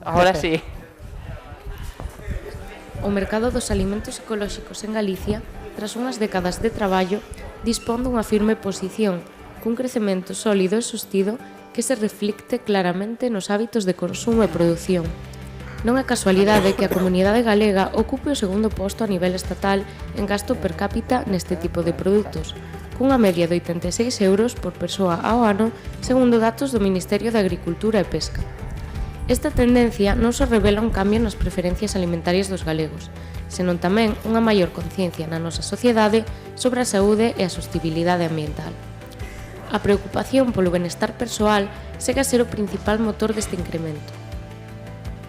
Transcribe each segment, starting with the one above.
Ahora sí. O mercado dos alimentos ecolóxicos en Galicia, tras unhas décadas de traballo, dispón dunha firme posición, cun crecemento sólido e sostido que se reflicte claramente nos hábitos de consumo e produción. Non é casualidade que a comunidade galega ocupe o segundo posto a nivel estatal en gasto per cápita neste tipo de produtos, cunha media de 86 euros por persoa ao ano, segundo datos do Ministerio de Agricultura e Pesca. Esta tendencia non só revela un cambio nas preferencias alimentarias dos galegos, senón tamén unha maior conciencia na nosa sociedade sobre a saúde e a sostibilidade ambiental. A preocupación polo benestar persoal segue a ser o principal motor deste incremento.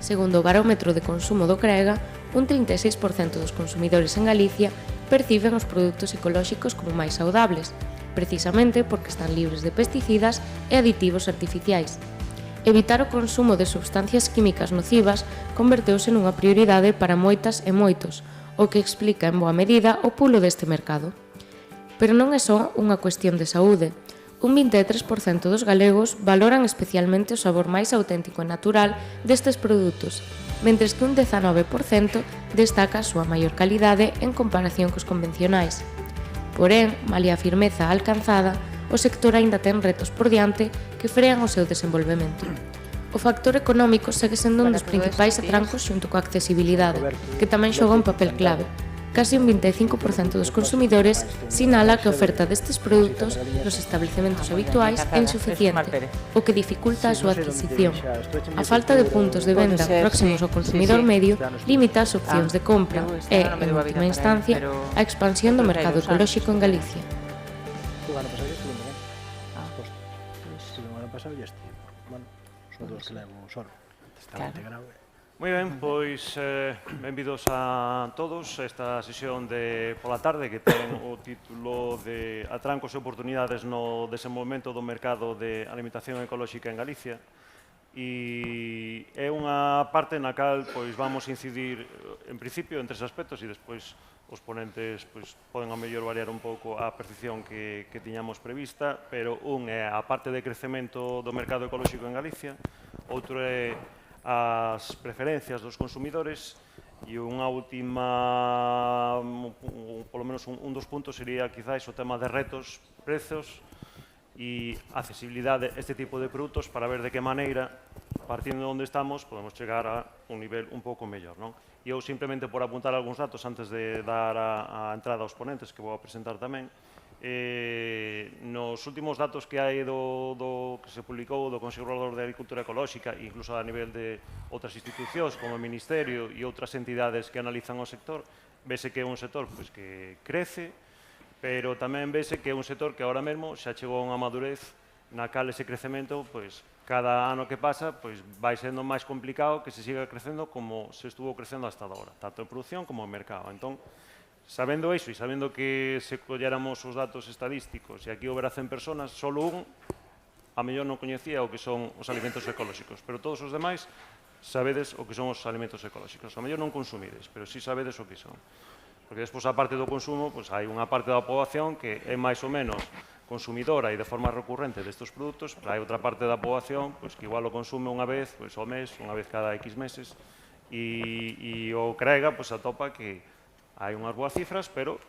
Segundo o barómetro de consumo do CREGA, un 36% dos consumidores en Galicia perciben os produtos ecolóxicos como máis saudables, precisamente porque están libres de pesticidas e aditivos artificiais. Evitar o consumo de substancias químicas nocivas converteuse nunha prioridade para moitas e moitos, o que explica en boa medida o pulo deste mercado. Pero non é só unha cuestión de saúde. Un 23% dos galegos valoran especialmente o sabor máis auténtico e natural destes produtos, mentres que un 19% destaca a súa maior calidade en comparación cos convencionais. Porén, malia a firmeza alcanzada, o sector aínda ten retos por diante que frean o seu desenvolvemento. O factor económico segue sendo un dos principais atrancos xunto coa accesibilidade, que tamén xoga un papel clave. Casi un 25% dos consumidores sinala que a oferta destes produtos nos establecementos habituais é insuficiente, o que dificulta a súa adquisición. A falta de puntos de venda próximos ao consumidor medio limita as opcións de compra e, en última instancia, a expansión do mercado ecolóxico en Galicia. O ano pasado estuve ben. Estuve o ano pasado e este. Bueno, son dos que levo solo. Está integrado. Moi ben, pois benvidos a todos a esta sesión de pola tarde que ten o título de Atrancos e oportunidades no desenvolvemento do mercado de alimentación ecolóxica en Galicia. E é unha parte na cal pois vamos incidir en principio en tres aspectos e despois os ponentes pois poden a mellor variar un pouco a percepción que tiñamos prevista, pero un é a parte de crecemento do mercado ecolóxico en Galicia, outro é as preferencias dos consumidores e unha última, polo menos un dos puntos sería quizás o tema de retos, prezos e accesibilidade a este tipo de produtos para ver de que maneira, partindo de onde estamos, podemos chegar a un nivel un pouco mellor. E eu simplemente por apuntar algúns datos antes de dar a entrada aos ponentes que vou a presentar tamén, nos últimos datos que hai que se publicou do Consello Regulador de Agricultura Ecolóxica e incluso a nivel de outras institucións como o Ministerio e outras entidades que analizan o sector, vese que é un sector que crece, pero tamén vese que é un sector que agora mesmo xa chegou a unha madurez na cal ese crecemento, cada ano que pasa, vai sendo máis complicado que se siga crecendo como se estuvo crecendo hasta agora, tanto en producción como en mercado. Entón, sabendo iso e sabendo que se colléramos os datos estadísticos e aquí houbera 100 personas, solo un a mellor non coñecía o que son os alimentos ecolóxicos, pero todos os demais sabedes o que son os alimentos ecolóxicos. A mellor non consumides, pero sí sabedes o que son. Porque despois, a parte do consumo, hai unha parte da poboación que é máis ou menos consumidora e de forma recurrente destes produtos, pero hai outra parte da poboación que igual o consume unha vez ao mes, unha vez cada X meses, e o CREGA atopa que hai unhas boas cifras, pero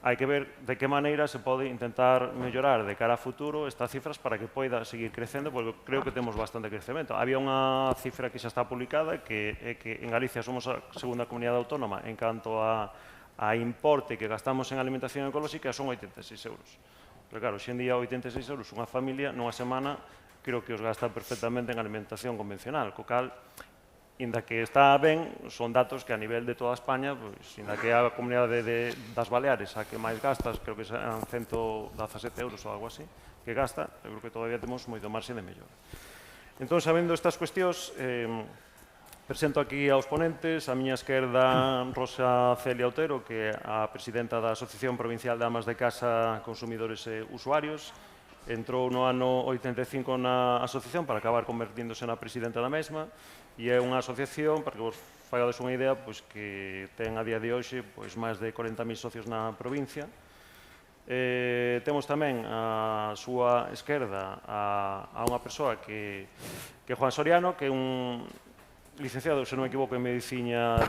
hai que ver de que maneira se pode intentar mellorar de cara a futuro estas cifras para que poida seguir crecendo, porque creo que temos bastante crecemento. Había unha cifra que xa está publicada, que é que en Galicia somos a segunda comunidade autónoma en canto a importe que gastamos en alimentación ecolóxica son 86 euros. Pero claro, xe en día 86 euros unha familia nunha semana creo que os gasta perfectamente en alimentación convencional, co cal inda que está ben, son datos que a nivel de toda España, inda que a comunidade das Baleares a que máis gastas, creo que serán 117 euros ou algo así, que gasta, eu creo que todavía temos moito marxe de mellora. Entón, sabendo estas cuestións, presento aquí aos ponentes, a miña esquerda Rosa Celia Otero, que é a presidenta da Asociación Provincial de Amas de Casa, Consumidores e Usuarios. Entrou no ano 85 na asociación para acabar convertíndose na presidenta da mesma e é unha asociación, para que vos fagades unha idea, que ten a día de hoxe máis de 40.000 socios na provincia. Temos tamén a súa esquerda a unha persoa que é Juan Soriano, que é un licenciado, se non me equivoco, en Medicina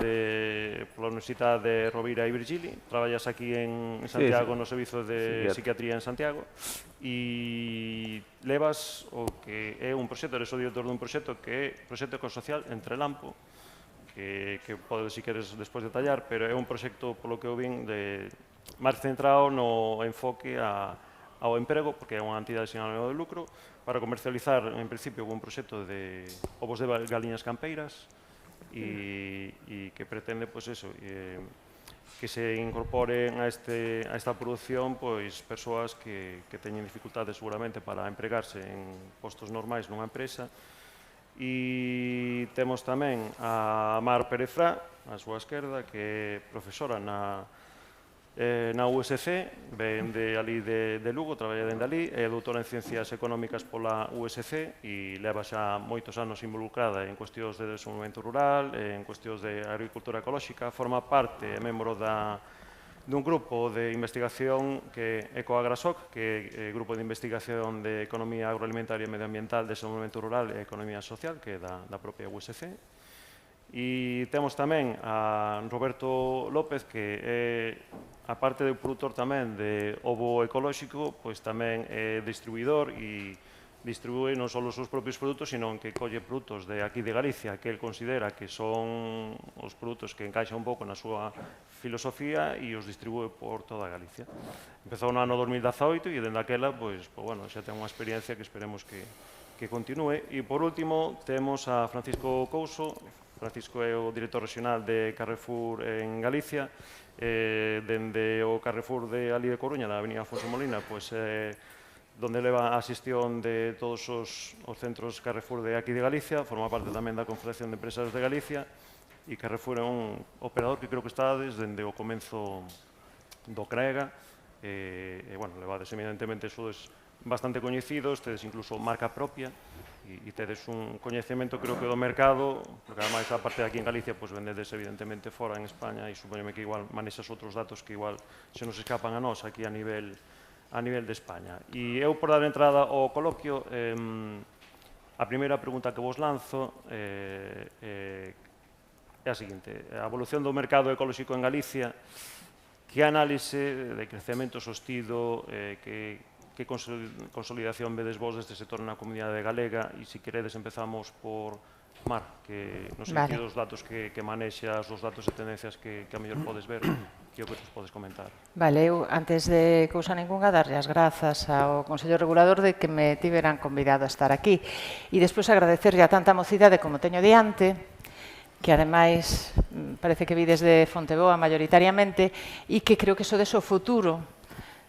pola Universidade de Rovira e Virgili. Traballas aquí en Santiago, no Servizo de Psiquiatría en Santiago, e levas o que é un proxecto, eres o director dun proxecto que é o proxecto ecosocial Entre Lampo, que podes, se queres, despois detallar, pero é un proxecto, polo que eu vin, máis centrado no enfoque ao emprego, porque é unha entidade sin ánimo de lucro, para comercializar, en principio, un proxecto de ovos de galiñas campeiras e que pretende, pois eso, que se incorporen a esta produción persoas que teñen dificultades seguramente para empregarse en postos normais nunha empresa. E temos tamén a Mar Pérez Frá, á súa esquerda, que é profesora na USC, ven de ali de Lugo, traballa dende ali, é doutora en Ciencias Económicas pola USC e leva xa moitos anos involucrada en cuestións de desenvolvemento rural, en cuestións de agricultura ecolóxica, forma parte, é membro dun grupo de investigación que é Ecoagrasoc, que é Grupo de Investigación de Economía Agroalimentaria e Medioambiental, Desenvolvemento Rural e Economía Social, que é da propia USC. E temos tamén a Roberto López, que é, aparte de produtor tamén de ovo ecolóxico, pois tamén é distribuidor e distribúe non só os seus propios produtos, sino que colle produtos de aquí de Galicia, que el considera que son os produtos que encaixan un pouco na súa filosofía e os distribúe por toda Galicia. Empezou no ano 2018 e dende aquela, pois, xa ten unha experiencia que esperemos que continúe. E, por último, temos a Francisco Couso. Francisco é o director regional de Carrefour en Galicia. Dende o Carrefour de ali de Coruña, da Avenida Afonso Molina, donde leva a xestión de todos os centros Carrefour de aquí de Galicia, forma parte tamén da Confederación de Empresas de Galicia, e Carrefour é un operador que creo que está desde o comenzo do CREGA, levades evidentemente sodes bastante coñecidos, tedes incluso marca propia, e tedes un coñecemento, creo que, do mercado, porque ademais, a parte de aquí en Galicia, vendedes evidentemente fora en España, e supoñeme que igual manexas outros datos que igual se nos escapan a nós aquí a nivel de España. E eu, por dar entrada ao coloquio, a primeira pregunta que vos lanzo é a seguinte: a evolución do mercado ecolóxico en Galicia, que análise de crecemento sostido, que consolidación vedes vos deste sector na comunidade galega? E, se queredes, empezamos por Mar, que no sentido dos datos que manexas, os datos e tendencias que a mellor podes ver, que o que nos podes comentar. Vale, eu, antes de cousa ninguna, darlle as grazas ao Consello Regulador de que me tiveran convidado a estar aquí. E despois agradecerlle a tanta mocidade como teño diante, que ademais parece que vides de Fonteboa maioritariamente, e que creo que sodes o futuro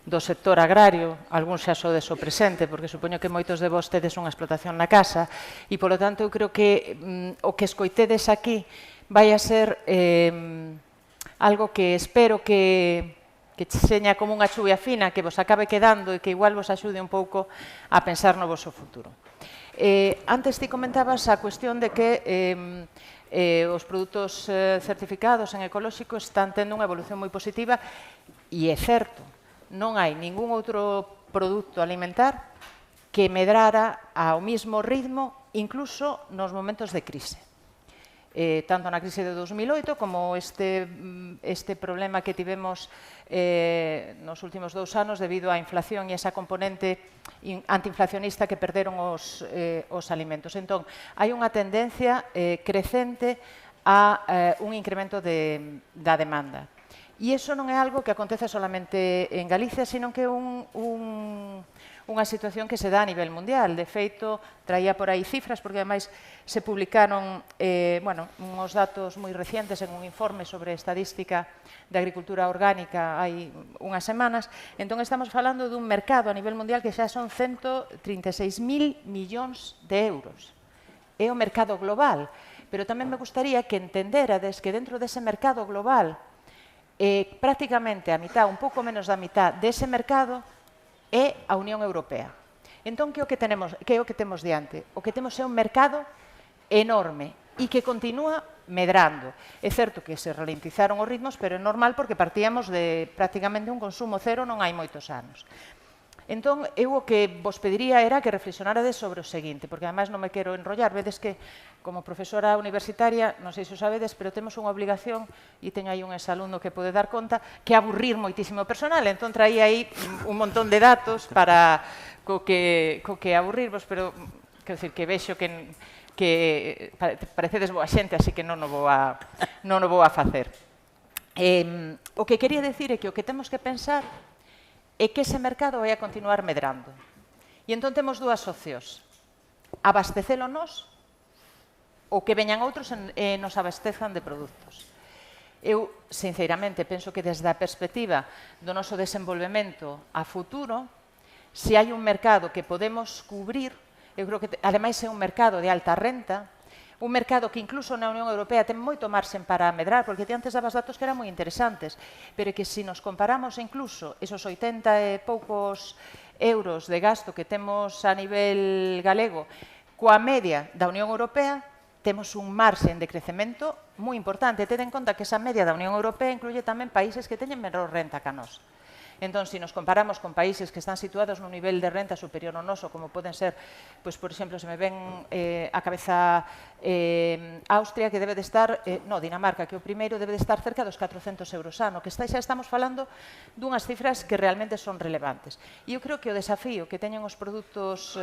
do sector agrario, algún xa sodes o presente, porque supoño que moitos de vos tedes unha explotación na casa, e, polo tanto, eu creo que o que escoitedes aquí vai a ser algo que espero que seña como unha chuvia fina, que vos acabe quedando e que igual vos axude un pouco a pensar no vosso futuro. Antes ti comentabas a cuestión de que os produtos certificados en ecolóxico están tendo unha evolución moi positiva, e é certo. Non hai ningún outro produto alimentar que medrara ao mismo ritmo, incluso nos momentos de crise. Tanto na crise de 2008 como este problema que tivemos nos últimos 2 anos debido á inflación e esa componente antiinflacionista que perderon os alimentos. Entón, hai unha tendencia crecente a un incremento da demanda. E iso non é algo que acontece solamente en Galicia, sino que é unha situación que se dá a nivel mundial. De feito, traía por aí cifras, porque ademais se publicaron uns datos moi recientes en un informe sobre estadística de agricultura orgánica hai unhas semanas. Entón, estamos falando dun mercado a nivel mundial que xa son 136.000 millóns de euros. É o mercado global, pero tamén me gustaría que entenderades que dentro dese mercado global prácticamente a mitad, un pouco menos da mitad dese mercado é a Unión Europea. Entón, que é o que temos diante? O que temos é un mercado enorme e que continúa medrando. É certo que se ralentizaron os ritmos, pero é normal porque partíamos de prácticamente un consumo cero non hai moitos anos. Entón, eu o que vos pediría era que reflexionarades sobre o seguinte, porque ademais non me quero enrollar, vedes que como profesora universitaria, non sei se o sabedes, pero temos unha obligación, e teño aí un exalumno que pode dar conta, que aburrir moitísimo personal, entón traía aí un montón de datos para co que aburrirvos, pero quero dicir que vexo que parecedes boa xente, así que non o vou a facer. O que quería decir é que o que temos que pensar é que ese mercado vai a continuar medrando. E entón temos dúas opcións. Abastecelo nós ou que veñan outros e nos abastezan de produtos. Eu, sinceramente, penso que desde a perspectiva do noso desenvolvemento a futuro, se hai un mercado que podemos cubrir, eu creo que, ademais, é un mercado de alta renta, un mercado que incluso na Unión Europea ten moito marxen para medrar, porque ti antes dabas datos que eran moi interesantes, pero que se nos comparamos incluso esos 80 e poucos euros de gasto que temos a nivel galego coa media da Unión Europea, temos un marxen de crecemento moi importante. Ten en conta que esa media da Unión Europea incluye tamén países que teñen menor renta que a nós. Entón, se nos comparamos con países que están situados nun nivel de renta superior ao noso, como poden ser, pois, por exemplo, se me ven a cabeza Austria, que debe de estar, Dinamarca, que o primeiro debe de estar cerca dos 400 euros ano, que xa estamos falando dunhas cifras que realmente son relevantes. E eu creo que o desafío que teñen os produtos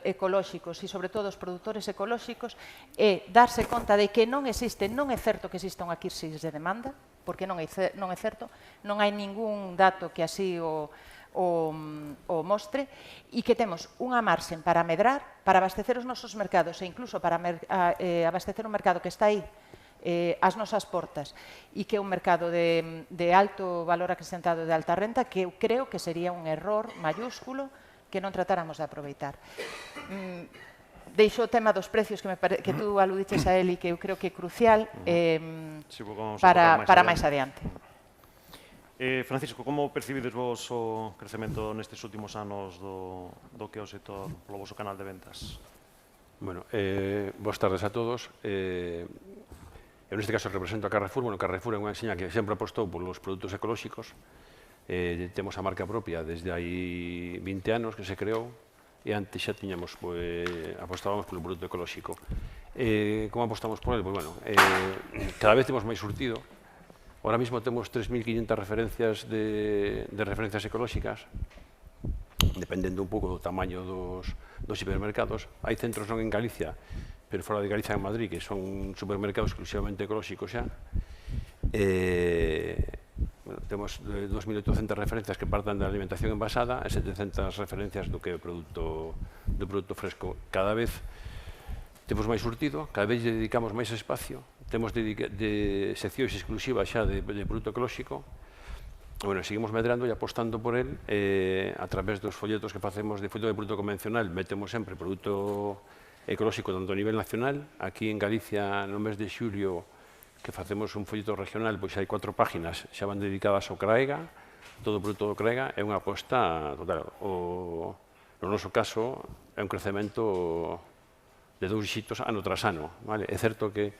ecolóxicos e, sobre todo, os produtores ecolóxicos é darse conta de que non é certo que exista unha crisis de demanda, porque non é certo, non hai ningún dato que así o mostre, e que temos unha marxen para medrar, para abastecer os nosos mercados e incluso para abastecer un mercado que está aí ás nosas portas e que é un mercado de alto valor acrescentado de alta renta, que eu creo que sería un error mayúsculo que non tratáramos de aproveitar. Deixo o tema dos precios que tú aludiches a él e que eu creo que é crucial para máis adiante. Francisco, como percibides vos o crecemento nestes últimos anos do que é o sector polo vosso canal de ventas? Bueno, boas tardes a todos. Eu neste caso represento a Carrefour. Bueno, Carrefour é unha enseña que sempre apostou polos produtos ecolóxicos. Temos a marca propia desde hai 20 anos que se creou, e antes xa tiñamos, apostábamos polo produto ecolóxico. Como apostamos por ele? Pois, bueno, cada vez temos máis surtido. Ahora mesmo temos 3.500 referencias de referencias ecolóxicas, dependendo un pouco do tamaño dos supermercados. Hai centros non en Galicia, pero fora de Galicia en Madrid, que son supermercados exclusivamente ecolóxicos xa. Temos 2.800 referencias que partan da alimentación envasada e 700 referencias do que é o produto fresco. Cada vez temos máis surtido, cada vez dedicamos máis espacio, temos de seccións exclusivas xa de produto ecolóxico. Bueno, seguimos medrando e apostando por el a través dos folletos que facemos de folleto de produto convencional. Metemos sempre produto ecolóxico tanto a nivel nacional. Aquí en Galicia, no mes de xulio, que facemos un folleto regional, pois hai 4 páginas xa van dedicadas ao CRAEGA, todo o produto do CRAEGA é unha aposta total. No noso caso, é un crecemento de 2 díxitos ano tras ano. É certo que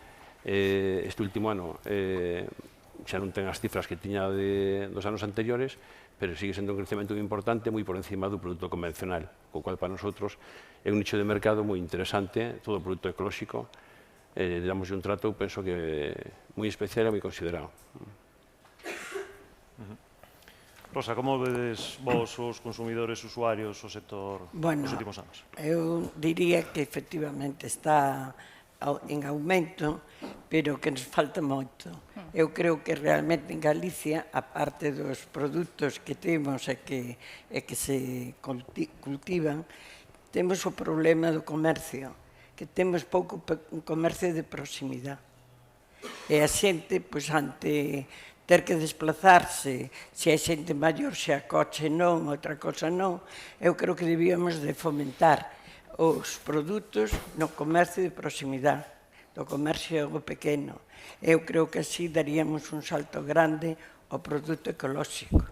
este último ano xa non ten as cifras que tiña dos anos anteriores, pero sigue sendo un crecemento importante, moi por encima do produto convencional, co cual para nosotros é un nicho de mercado moi interesante, todo o produto ecolóxico. Damos un trato, penso que moi especial e moi considerado. Rosa, como vedes vos os consumidores, usuarios, o sector nos últimos anos? Eu diría que efectivamente está en aumento, pero que nos falta moito. Eu creo que realmente en Galicia, a parte dos produtos que temos e que se cultivan, temos o problema do comercio, que temos pouco comercio de proximidade. E a xente, pois, ante ter que desplazarse, se hai xente maior, se a coche non, outra cosa non, eu creo que debíamos de fomentar os produtos no comercio de proximidade, do comercio pequeno. Eu creo que así daríamos un salto grande ao produto ecolóxico.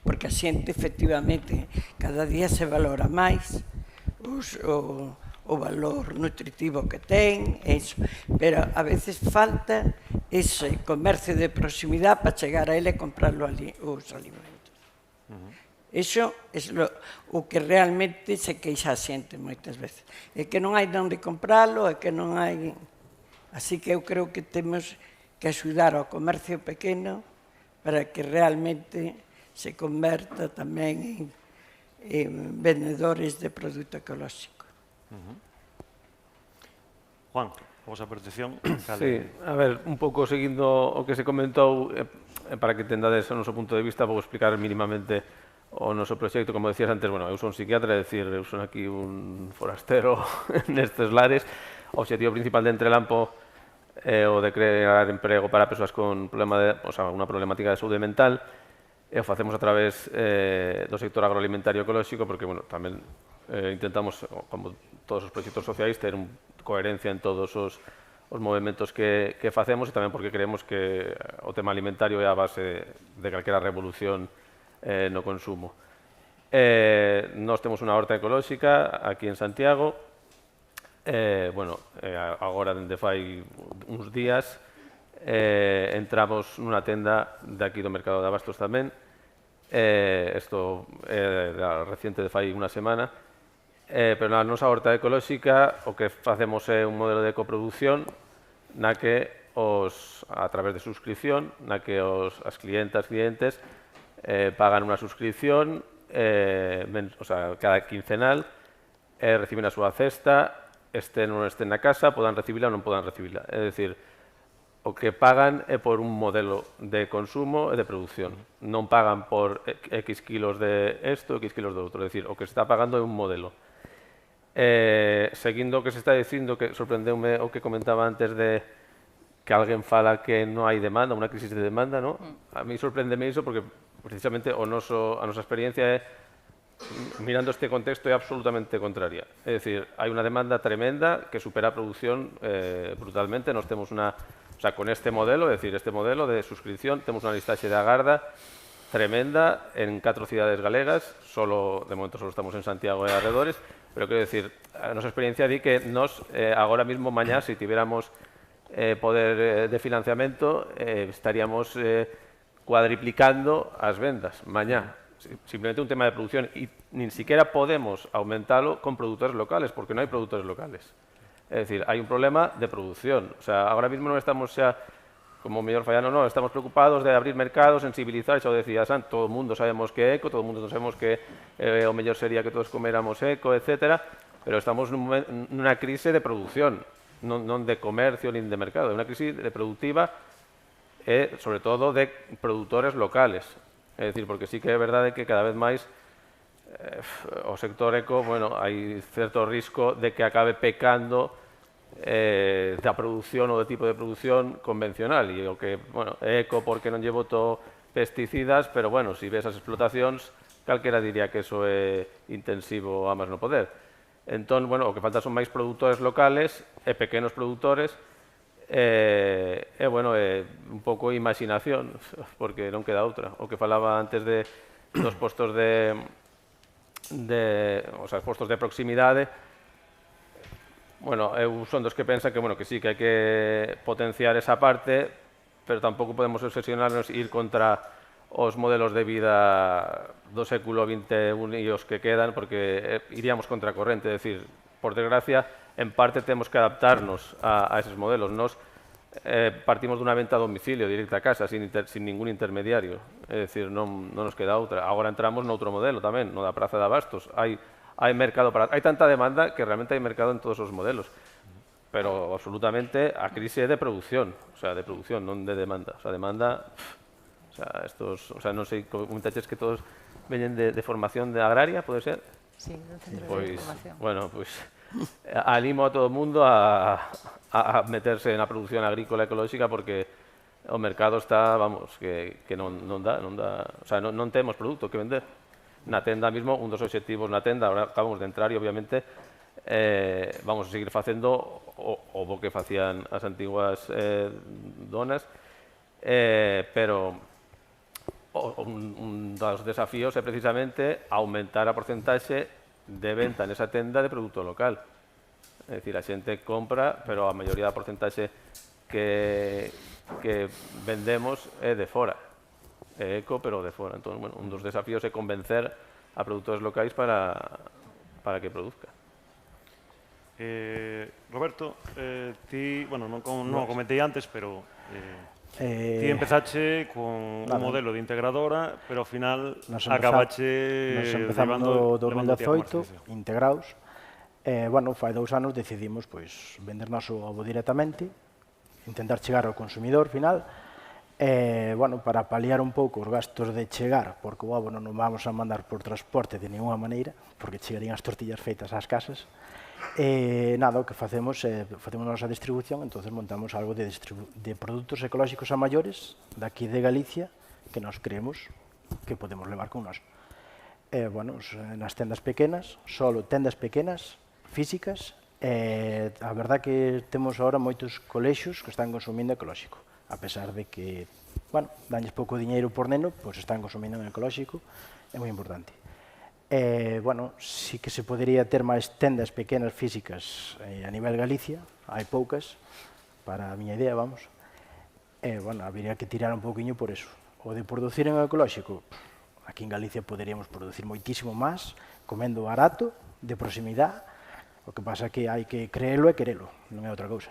Porque a xente, efectivamente, cada día se valora máis o valor nutritivo que ten, pero a veces falta ese comercio de proximidade para chegar a ele e comprar os alimentos. Iso é o que realmente se queixa a xente moitas veces. É que non hai onde compralo, é que non hai... Así que eu creo que temos que axudar ao comercio pequeno para que realmente se converta tamén en vendedores de produto ecolóxico. Juan, a vosa percepción? Sí, a ver, un pouco seguindo o que se comentou, para que tendades o noso punto de vista, vou explicar mínimamente o noso proxecto. Como decías antes, bueno, eu son psiquiatra, é dicir, eu son aquí un forastero nestes lares. O objetivo principal de Entrelampo é o de crear emprego para persoas con unha problemática de saúde mental, e o facemos a través do sector agroalimentario ecolóxico, porque, bueno, tamén intentamos, como todos os proxectos sociais, ter coherencia en todos os movimentos que facemos, e tamén porque creemos que o tema alimentario é a base de calquera revolución no consumo. Nós temos unha horta ecolóxica aquí en Santiago. Agora, dende fai uns días, entramos nunha tenda de aquí do Mercado de Abastos tamén. Isto é reciente, de fai unha semana. Pero na nosa horta ecolóxica o que facemos é un modelo de coproducción na que a través de suscripción, na que as clientes pagan unha suscripción cada quincenal, reciben a súa cesta, este non este na casa, podan recibila ou non podan recibila. É dicir, o que pagan é por un modelo de consumo e de producción. Non pagan por X kilos de isto, X kilos do outro. É dicir, o que se está pagando é un modelo. Seguindo o que se está dicindo, que sorprendeume o que comentaba antes de que alguén fala que non hai demanda, unha crisis de demanda, non? A mí sorprendeme iso porque precisamente a nosa experiencia é, mirando este contexto, é absolutamente contraria. É dicir, hai unha demanda tremenda que supera a produción brutalmente. Nos temos con este modelo, é dicir, este modelo de suscripción, temos unha listaxe de agarda tremenda en 4 cidades galegas, de momento solo estamos en Santiago e arredores, pero quero dicir, a nosa experiencia di que nos, agora mismo, mañá, se tiveramos poder de financiamento, estaríamos cuadriplicando as vendas mañá. Simplemente un tema de producción, e nin siquiera podemos aumentalo con productores locales, porque non hai productores locales. É dicir, hai un problema de producción. O sea, agora mismo non estamos xa, como o mellor Fallano, non, estamos preocupados de abrir mercados, sensibilizar, xa o decía San, todo o mundo sabemos que é eco, todo o mundo sabemos que o mellor sería que todos coméramos eco, etcétera, pero estamos nunha crise de producción, non de comercio nin de mercado, é unha crise de productiva e, sobre todo, de produtores locales. É dicir, porque sí que é verdade que cada vez máis o sector eco, bueno, hai certo risco de que acabe pecando da produción ou do tipo de produción convencional, e o que, bueno, é eco porque non lle boto pesticidas, pero, bueno, se ves as explotacións, calquera diría que eso é intensivo a máis non poder. Entón, bueno, o que falta son máis produtores locales e pequenos produtores, un pouco imaginación, porque non queda outra. O que falaba antes dos postos postos de proximidade, bueno, eu son dos que pensa que, bueno, que sí, que hai que potenciar esa parte, pero tampouco podemos obsesionarnos e ir contra os modelos de vida do século XXI e os que quedan, porque iríamos contra corrente. É dicir, por desgracia, en parte temos que adaptarnos a esos modelos. Nos partimos dunha venta a domicilio, directa a casa, sin ningún intermediario. É dicir, non nos queda outra. Agora entramos noutro modelo tamén, no da Praza de Abastos. Hai mercado hai tanta demanda que realmente hai mercado en todos os modelos. Pero absolutamente a crise é de producción, non de demanda. O sea, demanda, non sei, comentaches que todos veñen de formación de agraria, pode ser? Sí, do centro de formación. Bueno, pois animo a todo o mundo a meterse na produción agrícola ecolóxica, porque o mercado está, vamos, que non dá, o sea, non temos produto que vender. Na tenda mismo, un dos obxectivos na tenda, ahora acabamos de entrar e obviamente vamos a seguir facendo o que facían as antiguas donas, pero un dos desafíos é precisamente aumentar a porcentaxe de venta nesa tenda de produto local. É dicir, a xente compra, pero a maioría da porcentaxe que vendemos é de fora. eco, pero de fora. Entón, bueno, un dos desafíos é convencer a produtores locais para que produzcan. Roberto, ti, bueno, non o comentei antes, pero ti empezache con un modelo de integradora, pero ao final acabache Nos empezamos no levándote a 2018, integrados. Bueno, fai 2 anos decidimos vender noso ovo directamente, intentar chegar ao consumidor final, bueno, para paliar un pouco os gastos de chegar, porque o ovo non nos vamos a mandar por transporte de ninguna maneira, porque chegarían as tortillas feitas ás casas. Nada, o que facemos facemos a nosa distribución, entonces montamos algo de produtos ecolóxicos a maiores daqui de Galicia que nos creemos que podemos levar con nós. Bueno, nas tendas pequenas, solo tendas pequenas, físicas, a verdad que temos agora moitos colexios que están consumindo ecolóxico, a pesar de que, bueno, danlles pouco diñeiro por neno, pois están consumindo en ecolóxico, é moi importante. Bueno, sí que se podería ter máis tendas pequenas físicas a nivel Galicia, hai poucas, para a miña idea, vamos. Bueno, habería que tirar un pouquiño por eso. O de producir en ecolóxico, aquí en Galicia poderíamos producir moitísimo máis, comendo barato, de proximidade, o que pasa é que hai que creelo e querelo, non é outra cousa.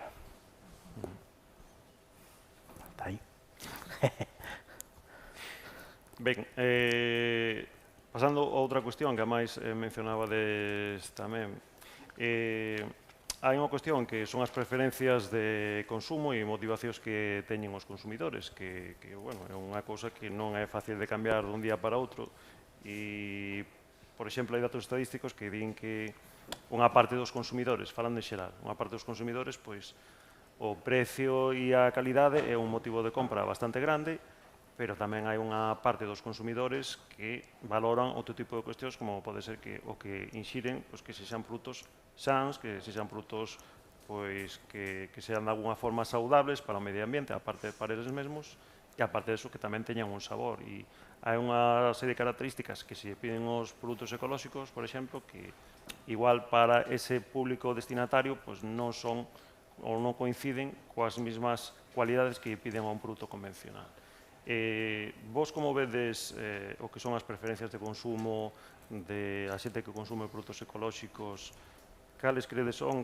Está aí. Ben, pasando a outra cuestión que a máis mencionabades tamén, hai unha cuestión que son as preferencias de consumo e motivacións que teñen os consumidores, que bueno, é unha cousa que non é fácil de cambiar dun día para outro e, por exemplo, hai datos estadísticos que din que unha parte dos consumidores, falando en xeral, unha parte dos consumidores, pois, o precio e a calidade é un motivo de compra bastante grande, pero tamén hai unha parte dos consumidores que valoran outro tipo de cuestións, como pode ser que o que inxiren, pois, que sexan produtos sans, que sexan produtos pois, que sean de alguna forma saudables para o medio ambiente, aparte para eles mesmos, e aparte de eso que tamén teñan un sabor. E hai unha serie de características que se piden os produtos ecolóxicos, por exemplo, que igual para ese público destinatario pois, non son ou non coinciden coas mesmas cualidades que piden a un produto convencional. Vos como vedes o que son as preferencias de consumo de a xente que consume produtos ecolóxicos, cales credes son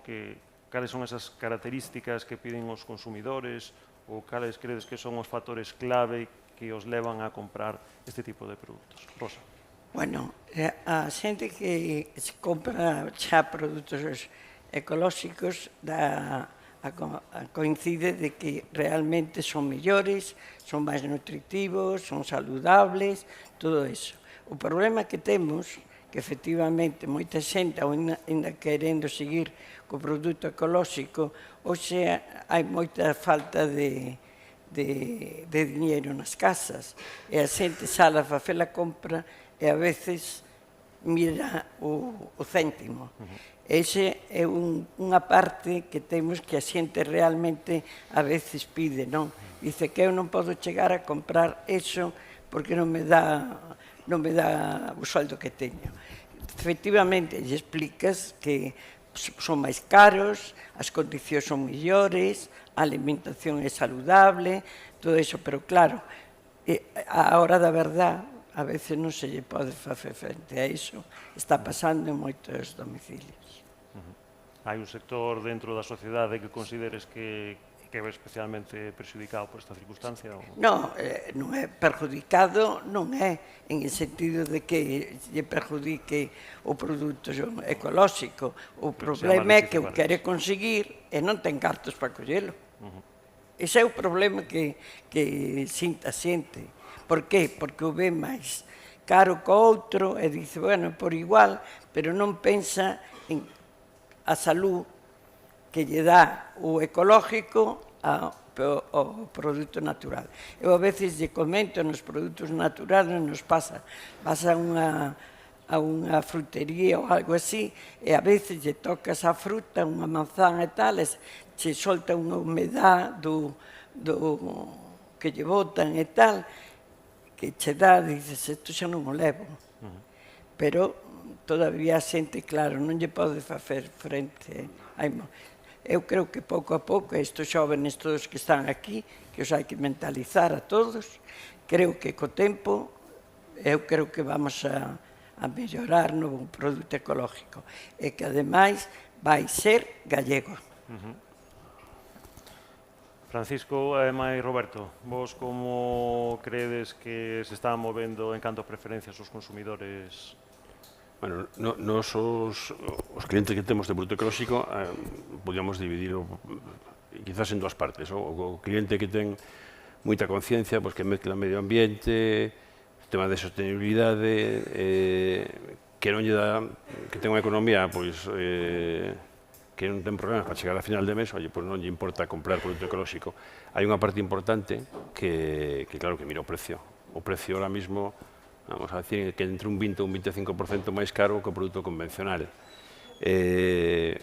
cales son esas características que piden os consumidores ou cales credes que son os factores clave que os levan a comprar este tipo de produtos? Rosa. Bueno, a xente que se compra xa produtos ecolóxicos coincide de que realmente son mellores, son máis nutritivos, son saludables, todo eso. O problema que temos, que efectivamente moita xente ainda querendo seguir co produto ecolóxico, hoxe hai moita falta de diñeiro nas casas, e a xente sala a facer a compra e a veces mira o céntimo. Ese é unha parte que temos que a xente realmente a veces pide, non? Dice que eu non podo chegar a comprar eso porque non me dá o sueldo que teño. Efectivamente, lle explicas que son máis caros, as condicións son mellores, a alimentación é saludable, todo eso, pero claro, a hora da verdad, a veces non se lle pode facer frente a iso, está pasando en moitos domicilios. Hai un sector dentro da sociedade que consideres que é especialmente perxudicado por esta circunstancia? Non, non é perjudicado, non é en el sentido de que lle perjudique o produto ecolóxico. O problema é que o quere conseguir e non ten cartos para collelo. Ese é o problema que sinta a xente. Por qué? Porque o ve máis caro co outro e dice, bueno, por igual, pero non pensa en a salud que lle dá o ecolóxico ao produto natural. Eu a veces lle comento nos produtos naturales, nos pasa, vas a unha frutería ou algo así, e a veces lle tocas a fruta, unha manzana e tal, e se solta unha humedad do que lle botan e tal, que che dá, dices, isto xa non o levo. Pero todavía a xente, claro, non lle pode facer frente. Eu creo que pouco a pouco estes xóvenes todos que están aquí, que os hai que mentalizar a todos, creo que co tempo, eu creo que vamos a mellorar no produto ecológico e que, ademais, vai ser gallego. Francisco e máis Roberto, vos como credes que se están movendo en canto a preferencias os consumidores? Bueno, nos os clientes que temos de produto ecolóxico podíamos dividirlo quizás en dúas partes. O cliente que ten moita conciencia, que mezcla medio ambiente, tema de sostenibilidade, que non lle dá, que ten unha economía que non ten problemas para chegar a final de mes, pois non lle importa comprar produto ecolóxico. Hai unha parte importante que claro, que mira o precio. O precio ahora mismo, vamos a decir, que entre un 20 ou un 25% máis caro que o produto convencional. É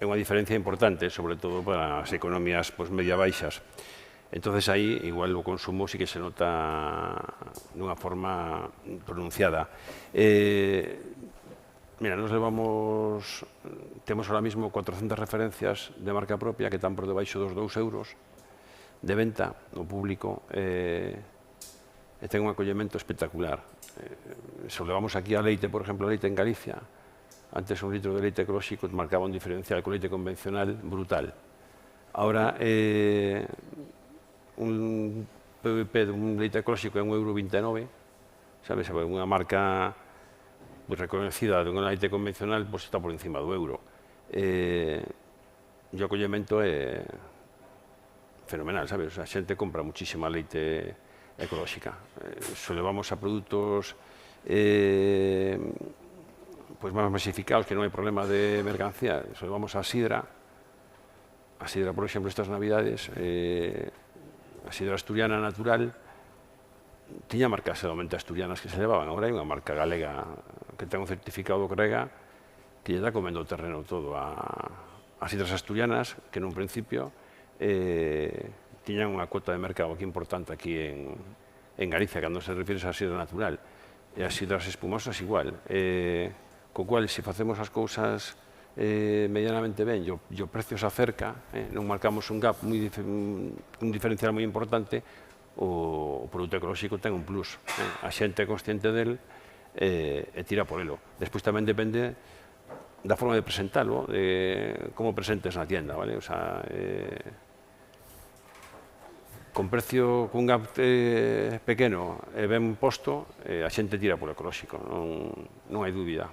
unha diferencia importante, sobre todo para as economías media baixas. Entonces aí, igual o consumo sí que se nota dunha forma pronunciada. Mira, nos temos ahora mismo 400 referencias de marca propia que están por debaixo dos 2 euros de venta no público e ten un acollemento espectacular. Se o levamos aquí a leite, por exemplo, a leite en Galicia, antes un litro de leite ecolóxico marcaba un diferencial con leite convencional brutal. Ahora, un PVP dun leite ecolóxico é 1,29 €, sabes, unha marca reconhecida de unha leite convencional está por encima do euro. E o acollemento é fenomenal, sabes? A xente compra muchísima leite ecolóxica. Se levamos a produtos máis masificados, que non hai problema de mercancía, se levamos a sidra, por exemplo, estas navidades, a sidra asturiana natural, tiña marcas solamente asturianas que se levaban, agora hai unha marca galega que ten un certificado grega que lle está comendo o terreno todo as sidras asturianas, que nun principio tiñan unha cuota de mercado aquí importante aquí en Galicia, cando se refire a sidra natural, e as sidras espumosas igual, co cual, se facemos as cousas medianamente ben e o precio se acerca, non marcamos un gap, un diferencial moi importante, o produto ecolóxico ten un plus. A xente é consciente del e tira por elo. Despois tamén depende da forma de presentalo, de como presentes na tienda, vale? O sea, con precio, cun gap pequeno e ben posto, a xente tira por ecolóxico, non hai dúbida.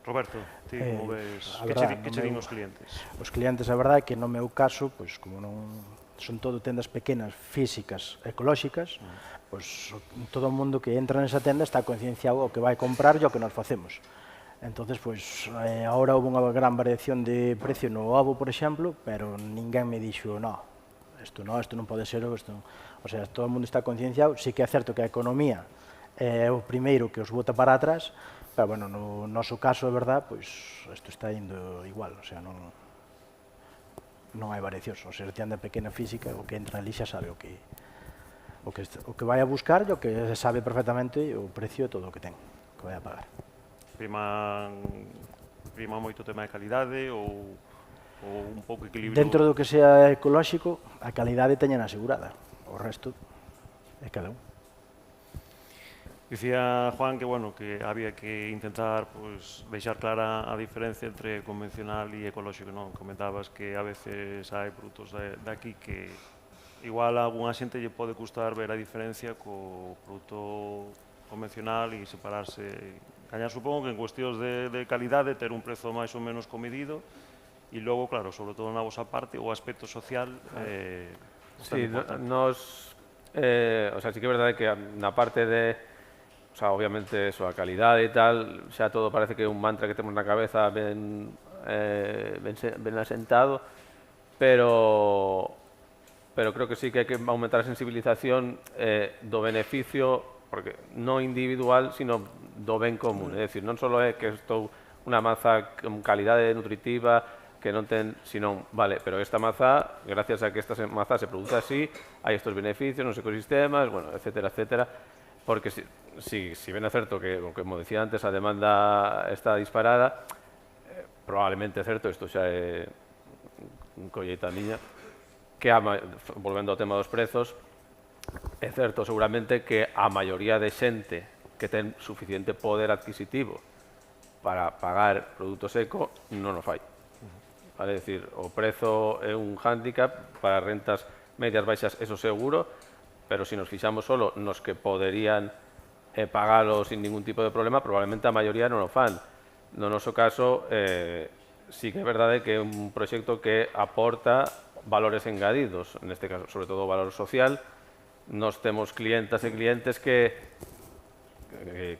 Roberto, ti como ves, que che din os clientes? Os clientes, a verdade, que no meu caso, como non son todo tendas pequenas, físicas, ecolóxicas, todo o mundo que entra nesa tenda está concienciado o que vai comprar e o que nos facemos. Entonces, agora houve unha gran variación de precio no ovo, por exemplo, pero ninguén me dixo, isto non pode ser, o sea, todo o mundo está concienciado. Sí que é certo que a economía é o primeiro que os bota para atrás, pero, bueno, no noso caso, é verdad, isto está indo igual, o sea, non hai variacións. O sea, a tienda pequena física, o que entra ali xa sabe o que vai a buscar e o que sabe perfectamente o precio de todo o que ten, que vai a pagar. Prima moito o tema de calidade ou un pouco equilibrio? Dentro do que sea ecolóxico, a calidade teñen asegurada, o resto é cada un. Dicía Juan que, bueno, que había que intentar deixar clara a diferencia entre convencional e ecolóxico, non? Comentabas que a veces hai produtos de aquí que igual a algunha xente lle pode custar ver a diferencia co produto convencional e separarse. Gañar, supongo que en cuestións de calidade, ter un prezo máis ou menos comedido e logo, claro, sobre todo na vosa parte, o aspecto social sí, nos... o sea, sí que é verdade que na parte de... O sea, obviamente, a calidade e tal, xa todo parece que é un mantra que temos na cabeza ben asentado, pero creo que sí que hai que aumentar a sensibilización do beneficio, porque non individual, sino do ben común. É dicir, non só é que estou unha maza con calidade nutritiva, que non ten, sino, vale, pero esta maza, gracias a que esta maza se produce así, hai estes beneficios nos ecosistemas, bueno, etcétera, etcétera. Porque si ben é certo que, como decía antes, a demanda está disparada, probablemente é certo, isto xa é colleita miña, que, volvendo ao tema dos prezos, é certo seguramente que a maioría de xente que ten suficiente poder adquisitivo para pagar produto seco non o fai. Vale, decir, o prezo é un hándicap para rentas medias baixas, eso seguro, pero se nos fixamos solo nos que poderían pagalo sin ningún tipo de problema, probablemente a maioría non o fan. No noso caso, sí que é verdade que é un proxecto que aporta valores engadidos, neste caso, sobre todo o valor social. Nos temos clientas e clientes que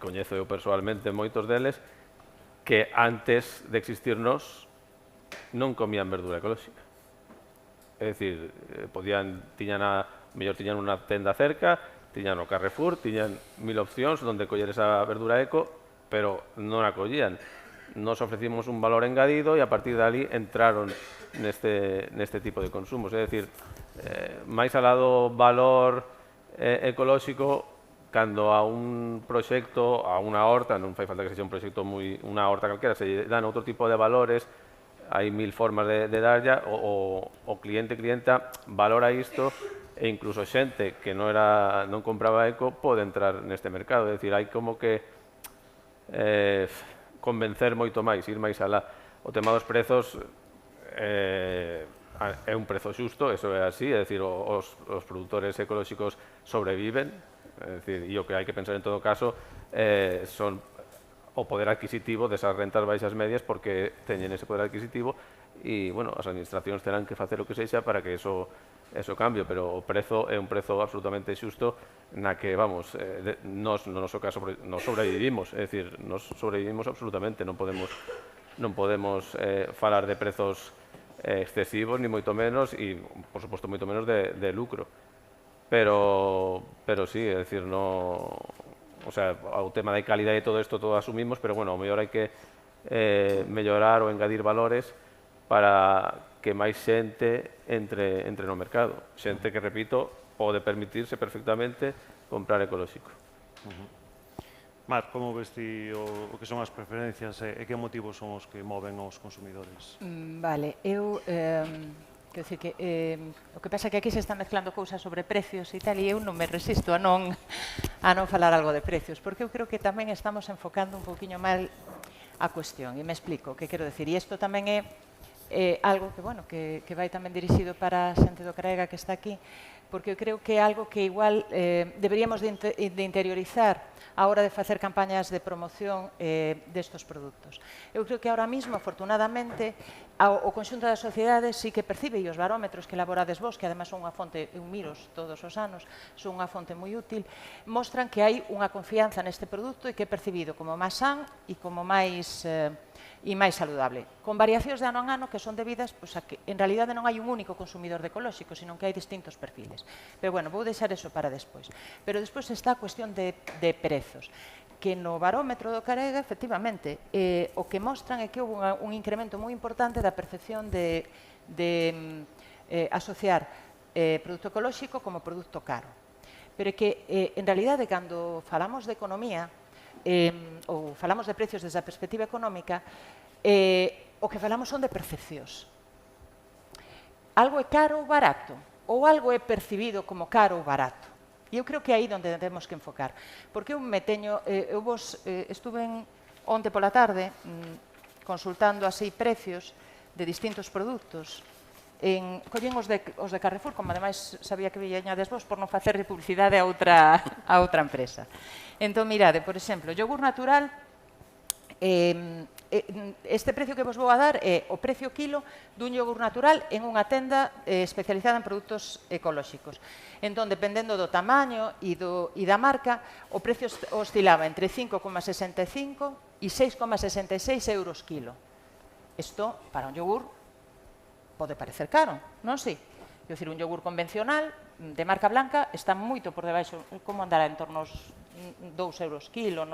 coñezo eu persoalmente moitos deles, que antes de existirnos non comían verdura ecolóxica. É dicir, mellor tiñan unha tenda cerca, tiñan o Carrefour, tiñan 1000 opcións onde coller esa verdura eco, pero non a collían. Nos ofrecimos un valor engadido e a partir de ali entraron neste tipo de consumos. É dicir, máis alá do valor ecolóxico, cando a un proxecto, a unha horta, non fai falta que sexa un proxecto unha horta calquera, se dan outro tipo de valores, hai 1000 formas de darlla, o clienta valora isto e incluso xente que non compraba eco pode entrar neste mercado. É dicir, hai como que convencer moito máis, ir máis alá. O tema dos prezos é un prezo xusto, eso é así, é dicir, os produtores ecolóxicos sobreviven, é dicir, e o que hai que pensar en todo caso son o poder adquisitivo desas rentas baixas medias, porque teñen ese poder adquisitivo e, bueno, as administracións terán que facer o que sexa para que eso cambie, pero o prezo é un prezo absolutamente xusto na que, vamos, nos, no noso caso, nos sobrevivimos, é dicir, nos sobrevivimos absolutamente, non podemos falar de prezos excesivos, ni moito menos, e, por suposto, moito menos de lucro. Pero sí, é dicir, o sea, o tema da calidade e todo isto todo asumimos, pero, bueno, ao mellor hai que mellorar ou engadir valores para que máis xente entre no mercado. Xente que, repito, pode permitirse perfectamente comprar ecolóxico. Mar, como ves ti o que son as preferencias e que motivos son os que moven os consumidores? Vale, eu quero dicir que o que pasa é que aquí se están mezclando cousas sobre precios e tal, e eu non me resisto a non falar algo de precios, porque eu creo que tamén estamos enfocando un pouquiño mal a cuestión, e me explico o que quero dicir. E isto tamén é algo que, bueno, que vai tamén dirixido para a xente do Crega que está aquí, porque eu creo que é algo que igual deberíamos de interiorizar a hora de facer campañas de promoción destos produtos. Eu creo que ahora mismo, afortunadamente, o conxunto da sociedade sí que percibe, e os barómetros que elaborades vos, que además son unha fonte, eu miros todos os anos, son unha fonte moi útil, mostran que hai unha confianza neste produto e que é percibido como máis san e como máis saludable, con variacións de ano en ano que son debidas a que en realidade non hai un único consumidor de ecolóxico, sino que hai distintos perfiles. Pero, bueno, vou deixar eso para despois. Pero despois está a cuestión de prezos, que no barómetro do Carega, efectivamente, o que mostran é que houve un incremento moi importante da percepción de asociar produto ecolóxico como produto caro. Pero é que, en realidade, cando falamos de economía, ou falamos de precios desde a perspectiva económica, o que falamos son de percepcións. Algo é caro ou barato, ou algo é percibido como caro ou barato. E eu creo que é aí onde temos que enfocar. Porque eu estuve onte pola tarde consultando así precios de distintos produtos. Collín os de Carrefour, como ademais sabía que viñades vos, por non facer publicidade a outra empresa. Entón, mirade, por exemplo, yogur natural, este precio que vos vou a dar é o precio kilo dun yogur natural en unha tenda especializada en produtos ecolóxicos. Entón, dependendo do tamaño e da marca, o precio oscilaba entre 5,65 e 6,66 euros kilo. Isto, para un yogur, pode parecer caro, non si? Quero dicir, un yogur convencional de marca blanca está moito por debaixo, como andará en torno aos 2 euros kilo,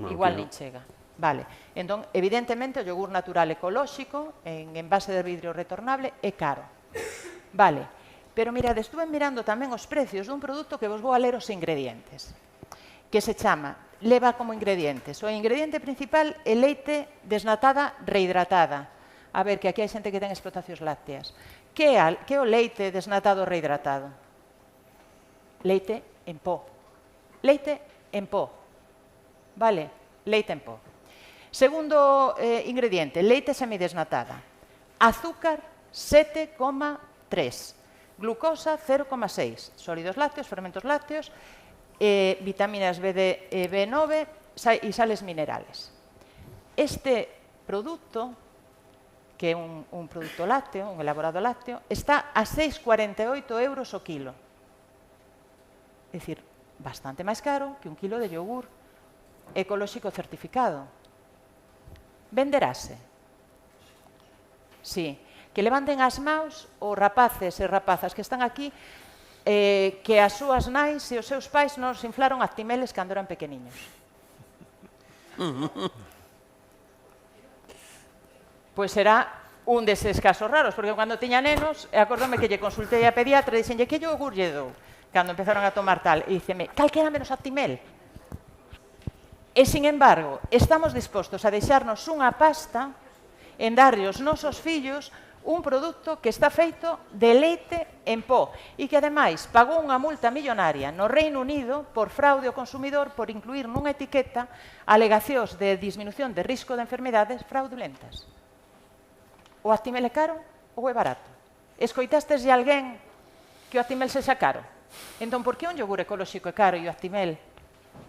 igual nin chega. Vale, entón, evidentemente, o yogur natural ecolóxico en envase de vidrio retornable é caro. Vale, pero mirade, estuve mirando tamén os precios dun produto que vos vou a ler os ingredientes, que se chama, leva como ingredientes, o ingrediente principal é leite desnatada rehidratada. A ver, que aquí hai xente que ten explotacións lácteas, Que é o leite desnatado reidratado? Leite en pó. Leite en pó. Vale? Leite en pó. Segundo ingrediente, leite semidesnatada. Azúcar 7,3. Glucosa 0,6. Sólidos lácteos, fermentos lácteos, vitaminas B, B9 e sales minerales. Este produto, que é un produto lácteo, un elaborado lácteo, está a 6,48 euros o kilo. É dicir, bastante máis caro que un kilo de yogur ecolóxico certificado. Venderase? Sí. Que levanten as maus os rapaces e rapazas que están aquí que as súas nais e os seus pais nos inflaron actimeles cando eran pequeniños. Pois será un deses casos raros, porque cando tiña nenos, acordome que lle consultei a pediatra e dixenlle que yogur lle dou cando empezaron a tomar tal, e diceme, calquera menos actimel. E, sin embargo, estamos dispostos a deixarnos unha pasta en darlle aos nosos fillos un produto que está feito de leite en pó e que, ademais, pagou unha multa millonaria no Reino Unido por fraude ao consumidor por incluir nunha etiqueta alegacións de disminución de risco de enfermedades fraudulentas. O actimel é caro ou é barato? Escoitastes de alguén que o actimel sexa caro? Entón, por que un yogur ecolóxico é caro e o actimel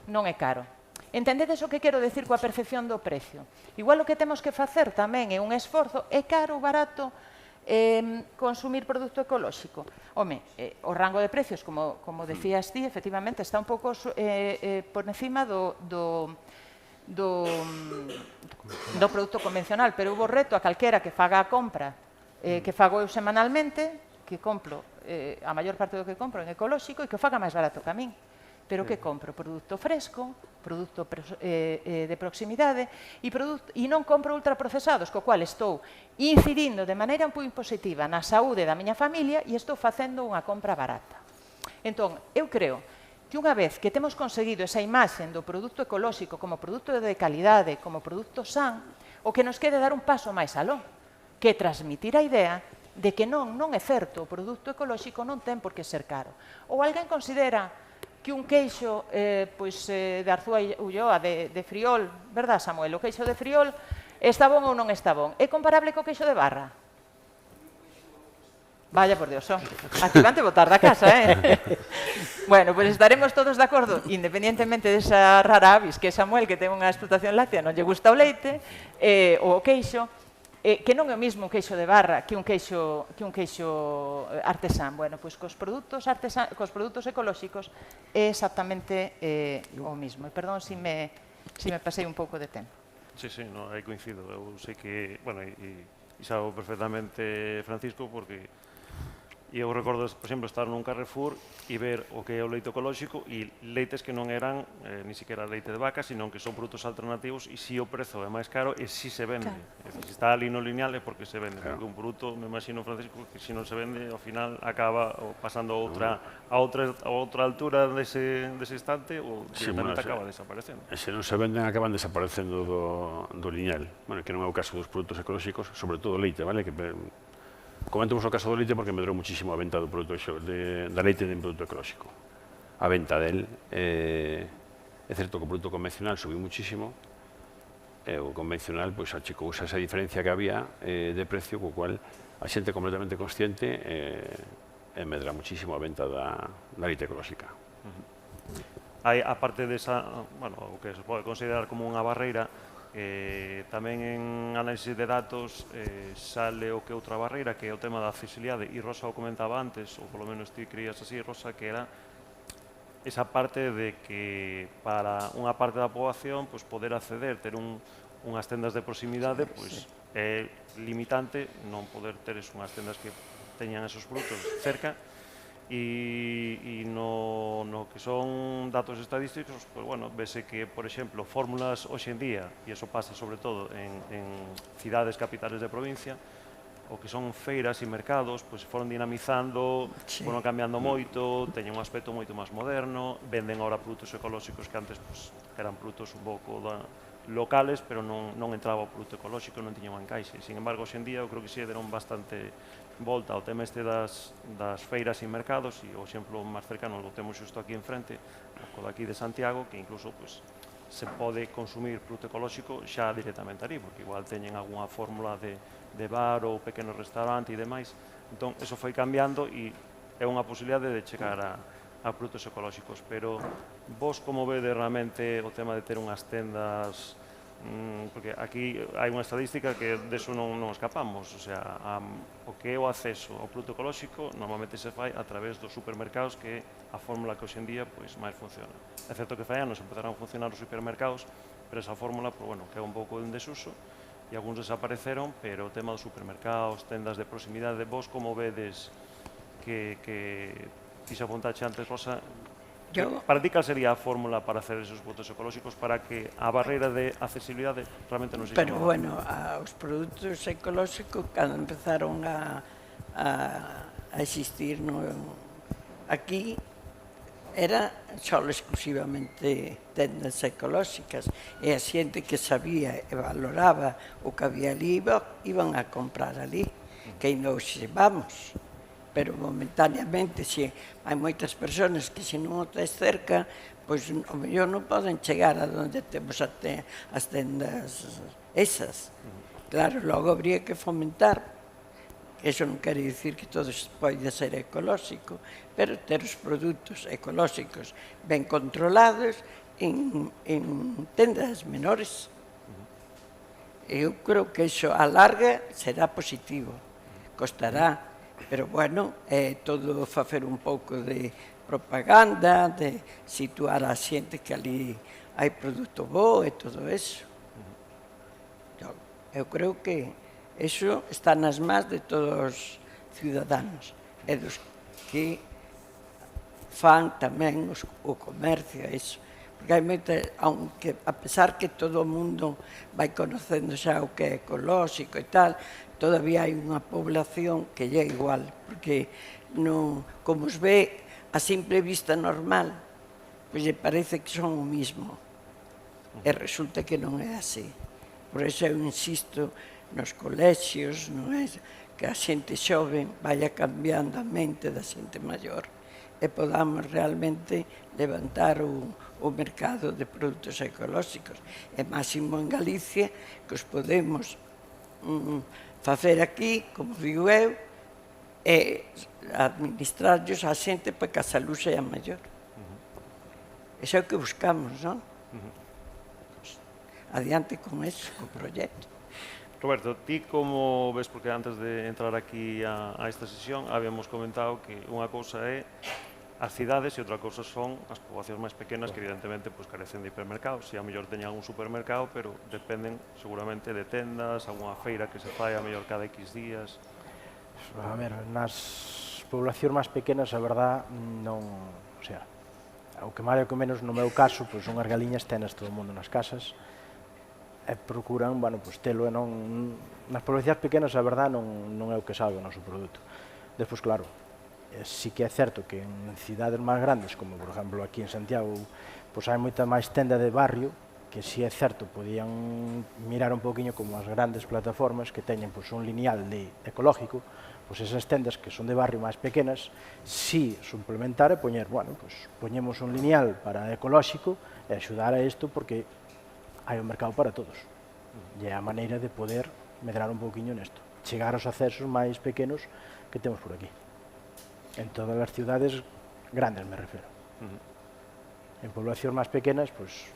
non é caro? Entendedes o que quero decir coa percepción do precio? Igual o que temos que facer tamén é un esforzo, é caro ou barato consumir produto ecolóxico? Home, o rango de precios, como decías ti, efectivamente, está un pouco por encima do produto convencional, pero hubo reto a calquera que faga a compra que fago eu semanalmente, que compro a maior parte do que compro en ecolóxico e que o faga máis barato que a min. Pero que compro? Produto fresco, produto de proximidade e non compro ultraprocesados, co cual estou incidindo de maneira moi positiva na saúde da miña familia e estou facendo unha compra barata. Entón, eu creo que unha vez que temos conseguido esa imaxe do produto ecolóxico como produto de calidade, como produto san, o que nos quede dar un paso máis aló, que transmitir a idea de que non é certo, o produto ecolóxico non ten por que ser caro. Ou alguén considera que un queixo de Arzúa Ulloa, de Friol, verdad, Samuel? O queixo de Friol está bon ou non está bon? É comparable co queixo de Barra? Vaya por Dios, aquí van te botar da casa, Bueno, pues estaremos todos de acordo, independientemente desa rara avis que é Samuel, que ten unha explotación láctea, non lle gusta o leite, ou o queixo, que non é o mismo un queixo de Barra que un queixo artesán. Bueno, pois cos produtos ecolóxicos é exactamente o mismo. E perdón se me pasei un pouco de tempo. Sí, aí coincido. Eu sei que, bueno, e sabo perfectamente Francisco, porque eu recordo, por exemplo, estar nun Carrefour e ver o que é o leite ecolóxico e leites que non eran ni siquiera leite de vaca, sino que son produtos alternativos e si o prezo é máis caro e si se vende. Se está ali no lineal é porque se vende. Porque un produto, me imagino, Francisco, que se non se vende, ao final acaba pasando a outra altura dese estante ou directamente acaba desaparecendo. E se non se venden, acaban desaparecendo do lineal. Bueno, que non é o caso dos produtos ecolóxicos, sobre todo o leite, vale? Comentemos o caso do leite porque medrou muchísimo a venta do produto da leite de produto ecolóxico. A venta del, é certo que o produto convencional subiu muchísimo, e o convencional achicouse esa diferencia que había de precio, co cual a xente completamente consciente medra muchísimo a venta da leite ecolóxica. Hai, aparte desa, o que se pode considerar como unha barreira, tamén en análisis de datos sale o que outra barreira, que é o tema da accesibilidade, e Rosa o comentaba antes, ou polo menos ti creías así, Rosa, que era esa parte de que para unha parte da poboación poder acceder, ter unhas tendas de proximidade, é limitante non poder ter unhas tendas que teñan esos produtos cerca. E no que son datos estadísticos, vese que, por exemplo, fórmulas hoxe en día, e iso pasa sobre todo en cidades capitales de provincia, o que son feiras e mercados, foron dinamizando, foron cambiando moito, teñen un aspecto moito máis moderno, venden agora produtos ecolóxicos que antes eran produtos un pouco locales, pero non entraba o produto ecolóxico, non tiñan un encaixe. Sin embargo, hoxe en día, eu creo que sí deron bastante volta ao tema este das feiras e mercados, e o exemplo máis cercano o temos xusto aquí enfrente, o daqui de Santiago, que incluso se pode consumir produto ecolóxico xa directamente ali, porque igual teñen algunha fórmula de bar ou pequeno restaurante e demais. Entón, eso foi cambiando e é unha posibilidade de chegar a produtos ecolóxicos. Pero vos como vede realmente o tema de ter unhas tendas, porque aquí hai unha estadística que deso non escapamos, o sea, o que é o acceso ao produto ecolóxico normalmente se fai a través dos supermercados, que é a fórmula que hoxe en día máis funciona. É certo que fai anos empezaron a funcionar os supermercados, pero esa fórmula que é un pouco en desuso e algúns desapareceron, pero o tema dos supermercados, tendas de proximidade, vos como vedes que ti se apuntaxe antes, Rosa, para ti cal sería a fórmula para hacer esos produtos ecolóxicos para que a barreira de accesibilidade realmente non se Pero, bueno, os produtos ecolóxicos, cando empezaron a existir aquí, era só exclusivamente tendas ecolóxicas, e a xente que sabía e valoraba o que había ali iban a comprar ali, que ainda hoxe vamos. Pero momentáneamente, se hai moitas persoas que se non o tes cerca, pois o mellor non poden chegar a onde temos as tendas esas. Claro, logo habría que fomentar. Eso non quere dicir que todo pode ser ecolóxico, pero ter os produtos ecolóxicos ben controlados en tendas menores. Eu creo que iso a larga será positivo. Costará. Pero, bueno, é todo facer un pouco de propaganda, de situar a xente que ali hai produto bo e todo eso. Eu creo que eso está nas mans de todos os ciudadanos e dos que fan tamén o comercio, eso. Porque hai moita, aunque a pesar que todo o mundo vai conocendo xa o que é ecolóxico e tal, todavía hai unha población que lle é igual, porque como os ve a simple vista normal, pois lle parece que son o mismo. E resulta que non é así. Por iso eu insisto nos colexios, que a xente xoven vaya cambiando a mente da xente maior e podamos realmente levantar o mercado de produtos ecolóxicos. E máximo en Galicia, que os podemos facer aquí, como digo eu, e administrarlos a xente para que a salud sea maior. Iso é o que buscamos, non? Adiante con eso, co proxecto. Roberto, ti como ves, porque antes de entrar aquí a esta sesión habíamos comentado que unha cousa é as cidades e outra cousa son as poboacións máis pequenas que evidentemente carecen de hipermercados. Si a mellor teñan un supermercado, pero dependen seguramente de tendas, algunha feira que se fai a mellor cada X días. A ver, nas poblacións máis pequenas, a verdad, non... O sea, o que máis e o que menos, no meu caso, pois unhas galiñas tenas todo o mundo nas casas e procuran, bueno, pois telo e non... Nas poblacións pequenas, a verdad, non é o que salga o noso produto. Despois, claro, sí que é certo que en cidades máis grandes, como por exemplo aquí en Santiago, pois hai moita máis tenda de barrio, que si é certo podían mirar un poquinho como as grandes plataformas que teñen pois un lineal de ecológico, pois esas tendas que son de barrio máis pequenas, si suplementar e poñer, bueno, pois poñemos un lineal para ecolóxico e axudar a isto porque hai un mercado para todos. E é a maneira de poder medrar un poquinho nesto, chegar aos accesos máis pequenos que temos por aquí. En todas as ciudades grandes, me refiro. En poblacións máis pequenas, pois,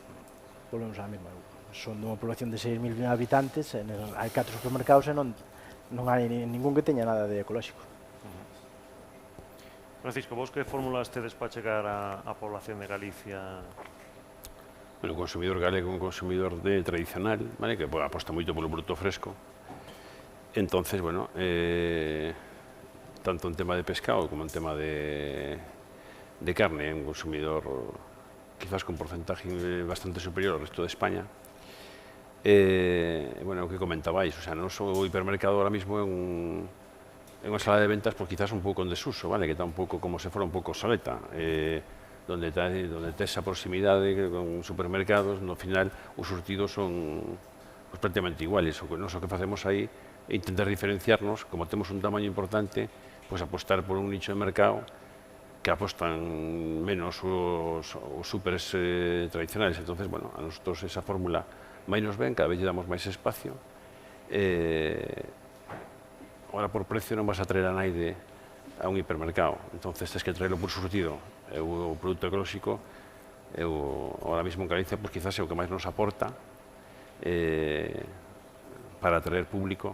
volvemos á mesma. Son dunha población de 6.000 habitantes, hai 4 supermercados e non hai ningún que teña nada de ecolóxico. Francisco, vos que fórmulas tedes para chegar á población de Galicia? Bueno, o consumidor galego é un consumidor tradicional, vale, que aposta moito polo produto fresco. Entonces, bueno, tanto en tema de pescado como en tema de carne, é un consumidor quizás con porcentaje bastante superior ao resto de España. Bueno, o que comentabais, o sea, non só o hipermercado ahora mismo é unha sala de ventas quizás un pouco en desuso, vale, que está un pouco como se fora un pouco obsoleta, donde tes a proximidade con supermercados, no final os surtidos son prácticamente iguales. O que facemos aí e intentar diferenciarnos, como temos un tamaño importante, pois apostar por un nicho de mercado que apostan menos os súperes tradicionales. Entonces, bueno, a nosotros esa fórmula vai nos ben, cada vez lle damos máis espacio. Ahora por precio non vas a traer a naide a un hipermercado, entonces tens que traerlo por surtido. O produto ecolóxico, ahora mismo en Galicia, pues quizás é o que máis nos aporta para atraer público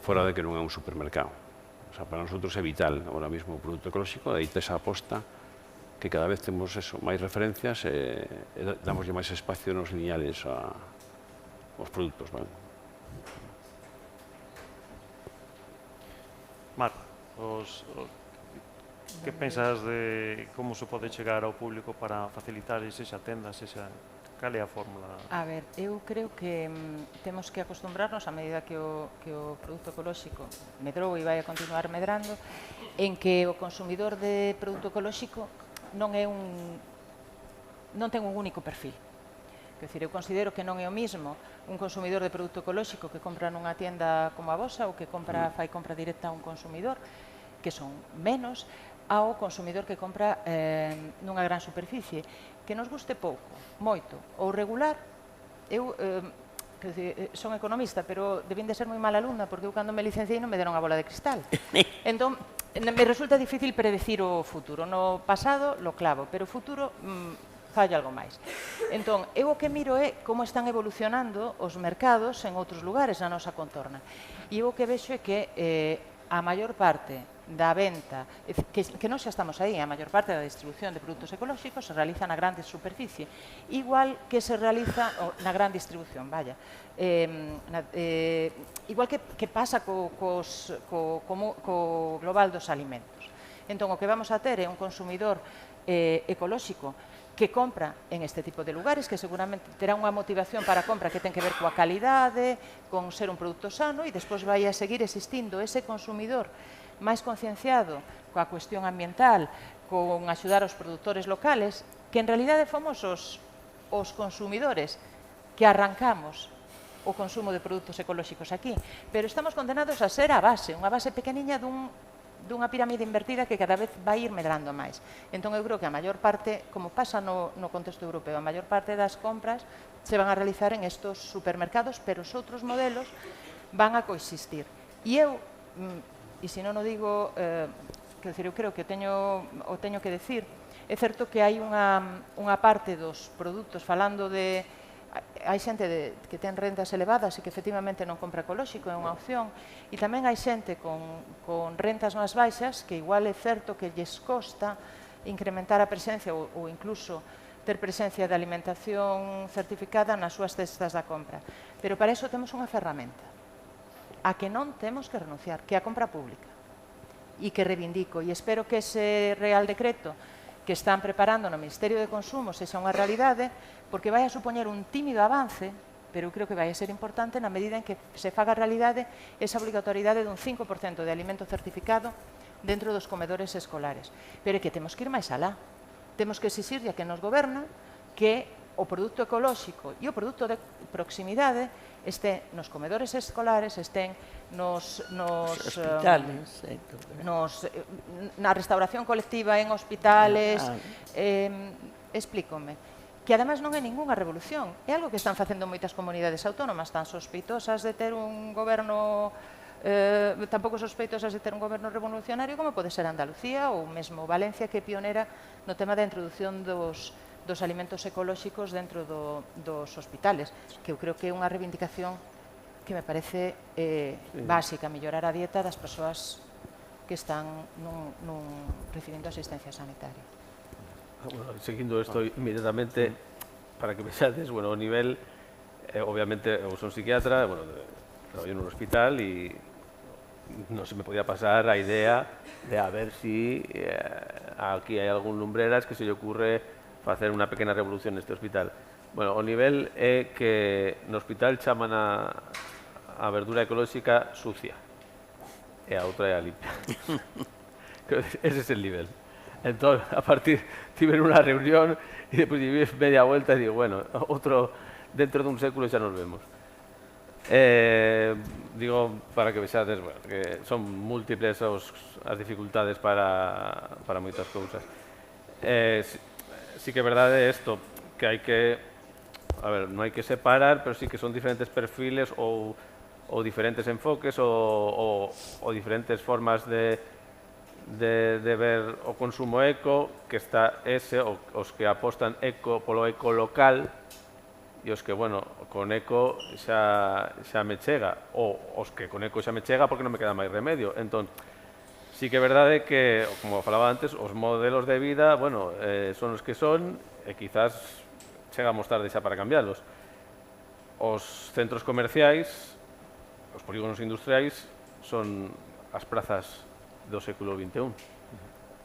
fora de que non é un supermercado. O sea, para nosotros é vital ahora mismo o produto ecolóxico, aí esa aposta que cada vez temos eso, máis referencias e damoslle máis espacio nos lineales aos produtos. Vale? Mar, que pensas de como se pode chegar ao público para facilitar esa tenda, cal é a fórmula? A ver, eu creo que temos que acostumbrarnos a medida que o produto ecolóxico medrou e vai a continuar medrando, en que o consumidor de produto ecolóxico non ten un único perfil. Quer dizer, eu considero que non é o mismo un consumidor de produto ecolóxico que compra nunha tienda como a vosa ou que fai compra directa a un consumidor, que son menos, ao consumidor que compra nunha gran superficie. Que nos guste pouco, moito ou regular, eu son economista, pero debín de ser moi mala alumna, porque eu cando me licenciei non me deron a bola de cristal. Entón, me resulta difícil predecir o futuro. No pasado lo clavo, pero o futuro falla algo máis. Entón, eu o que miro é como están evolucionando os mercados en outros lugares na nosa contorna. E eu o que vexo é que a maior parte da venta, que non xa estamos aí, a maior parte da distribución de produtos ecolóxicos se realiza na grande superficie, igual que se realiza na gran distribución, vaya. Igual que pasa co global dos alimentos. Entón, o que vamos a ter é un consumidor ecolóxico que compra en este tipo de lugares, que seguramente terá unha motivación para a compra que ten que ver coa calidade, con ser un produto sano, e despois vai a seguir existindo ese consumidor máis concienciado coa cuestión ambiental, con axudar aos produtores locales, que en realidade fomos os consumidores que arrancamos o consumo de produtos ecolóxicos aquí, pero estamos condenados a ser a base, unha base pequeniña dunha pirámide invertida que cada vez vai ir medrando máis. Entón, eu creo que a maior parte, como pasa no contexto europeo, a maior parte das compras se van a realizar en estos supermercados, pero os outros modelos van a coexistir. E eu, e se non o digo, eu creo que o teño que decir, é certo que hai unha parte dos produtos, falando de... Hai xente que ten rentas elevadas e que efectivamente non compra ecolóxico, é unha opción, e tamén hai xente con rentas máis baixas que igual é certo que lles costa incrementar a presencia ou incluso ter presencia de alimentación certificada nas súas cestas da compra. Pero para iso temos unha ferramenta a que non temos que renunciar, que é a compra pública, e que reivindico, e espero que ese Real Decreto que están preparando no Ministerio de Consumo sexa unha realidade, porque vai a supoñer un tímido avance, pero eu creo que vai a ser importante na medida en que se faga realidade esa obrigatoriedade dun 5% de alimento certificado dentro dos comedores escolares. Pero é que temos que ir máis alá. Temos que exixirlle a que nos goberna que o produto ecolóxico e o produto de proximidade este nos comedores escolares, estén nos hospitales, na restauración colectiva en hospitales. Explícome que ademais non é ningunha revolución, é algo que están facendo moitas comunidades autónomas tan sospeitosas de ter un goberno tampouco sospeitos de ter un goberno revolucionario como pode ser Andalucía ou mesmo Valencia, que é pionera no tema da introducción dos alimentos ecolóxicos dentro dos hospitales, que eu creo que é unha reivindicación que me parece básica, mellorar a dieta das persoas que están recibindo asistencia sanitaria. Bueno, seguindo isto inmediatamente, para que vexades, bueno, o nivel, obviamente, eu son psiquiatra, bueno, traballo nun hospital e non se me podía pasar a idea de a ver si aquí hai algún lumbreras que se lle ocurre facer unha pequena revolución neste hospital. Bueno, o nivel é que no hospital chaman a verdura ecolóxica sucia e a outra é a limpia. Ese é el nivel. Entón, a partir, tiven unha reunión e depois di media vuelta e digo, bueno, outro, dentro dun século xa nos vemos. Digo, para que vexades, bueno, que son múltiples as dificultades para moitas cousas. Sí que é verdade isto, que hai que, a ver, non hai que separar, pero sí que son diferentes perfiles ou diferentes enfoques ou diferentes formas de ver o consumo eco, que está os que apostan polo eco local, e os que, bueno, con eco xa me chega, ou os que con eco xa me chega porque non me queda máis remedio. Entón, sí que é verdade que, como falaba antes, os modelos de vida, bueno, son os que son, e quizás chegamos tarde xa para cambiarlos. Os centros comerciais, os polígonos industriais, son as prazas do século XXI.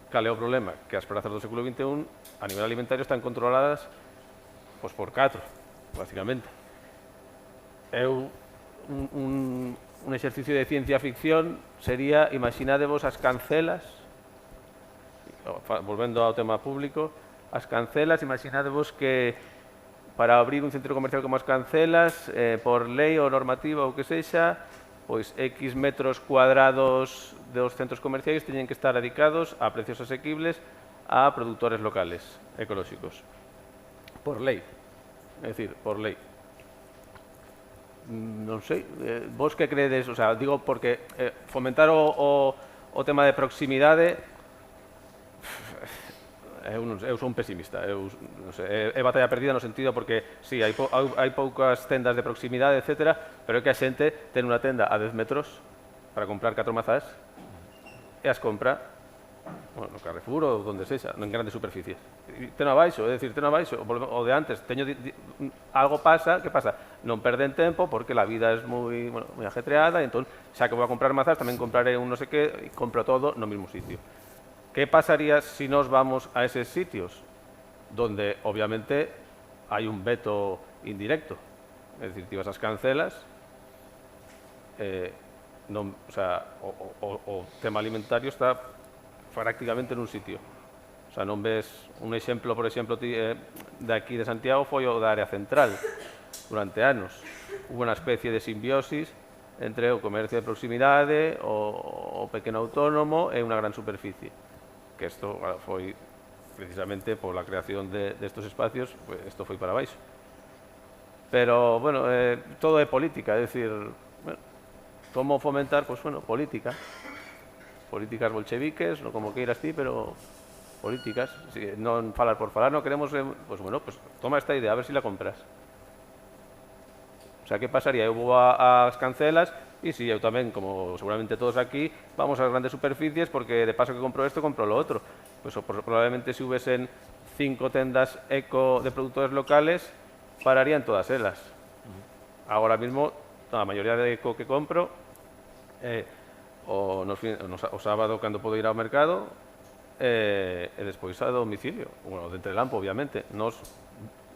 Cal é o problema? Que as prazas do século XXI, a nivel alimentario, están controladas pois, por 4, basicamente. Un exercicio de ciencia ficción sería, imaginadevos as cancelas, volvendo ao tema público, as cancelas, imaginadevos que para abrir un centro comercial como as cancelas, por lei ou normativa ou que sexa, pois X metros cuadrados dos centros comerciais teñen que estar dedicados a precios asequibles a produtores locales ecolóxicos. Por lei. É dicir, por lei. Non sei, vos que credes, o sea, digo porque fomentar o tema de proximidade, eu sou un pesimista, non sei, é batalla perdida no sentido porque, sí, hai poucas tendas de proximidade, etc., pero é que a xente ten unha tenda a 10 metros para comprar 4 mazás e as compra no Carrefour ou donde sexa, en grandes superficies. Teno abaixo, é dicir, teno abaixo, o de antes, algo pasa, que pasa? Non perden tempo porque a vida é moi ajetreada, entón, xa que vou a comprar mazás, tamén compraré un non sei que, e compro todo no mesmo sitio. Que pasaría se nos vamos a eses sitios donde, obviamente, hai un veto indirecto? É dicir, ti vas ás cancelas, o tema alimentario está prácticamente nun sitio. O sea, non ves un exemplo, por exemplo, de aquí de Santiago foi o da área central durante anos. Hubo unha especie de simbiosis entre o comercio de proximidade, o pequeno autónomo e unha gran superficie. Que isto foi precisamente por la creación de estos espacios, pues, isto foi para baixo. Pero, bueno, todo é política, é dicir, bueno, como fomentar, pues, bueno, políticas bolcheviques, no como queiras ti, pero políticas. Si non falar por falar, non queremos, pues bueno, pues toma esta idea, a ver si la compras. O sea, que pasaría? Eu vou ás cancelas e si, eu tamén, como seguramente todos aquí, vamos ás grandes superficies porque de paso que compro isto, compro lo outro. Pues probablemente se hubesen 5 tendas eco de productores locales, pararían todas elas. Agora mismo, a maioría de eco que compro, o sábado cando podo ir ao mercado e despois a domicilio, bueno, de entrelampo, obviamente. Nos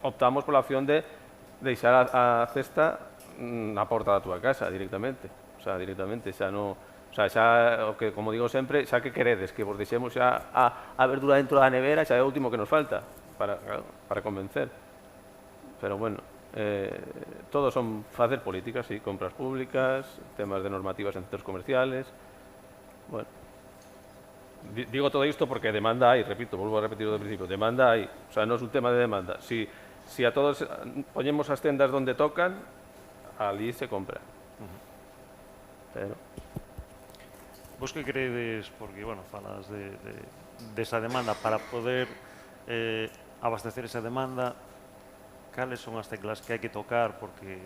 optamos pola opción de deixar a cesta na porta da túa casa directamente, o sea, directamente, xa non, o sea, xa, o que, como digo sempre, xa que queredes, que vos deixemos xa a verdura dentro da nevera, xa é o último que nos falta para convencer. Pero, bueno, todos son facer políticas, sí, compras públicas, temas de normativas en centros comerciales. Bueno, digo todo isto porque demanda hai, repito, volvo a repetir do principio, demanda hai, o sea, non é un tema de demanda. Si a todos poñemos as tendas donde tocan, ali se compra. Pero Vos que credes, porque, bueno, falas desa demanda, para poder abastecer esa demanda, cales son as teclas que hai que tocar, porque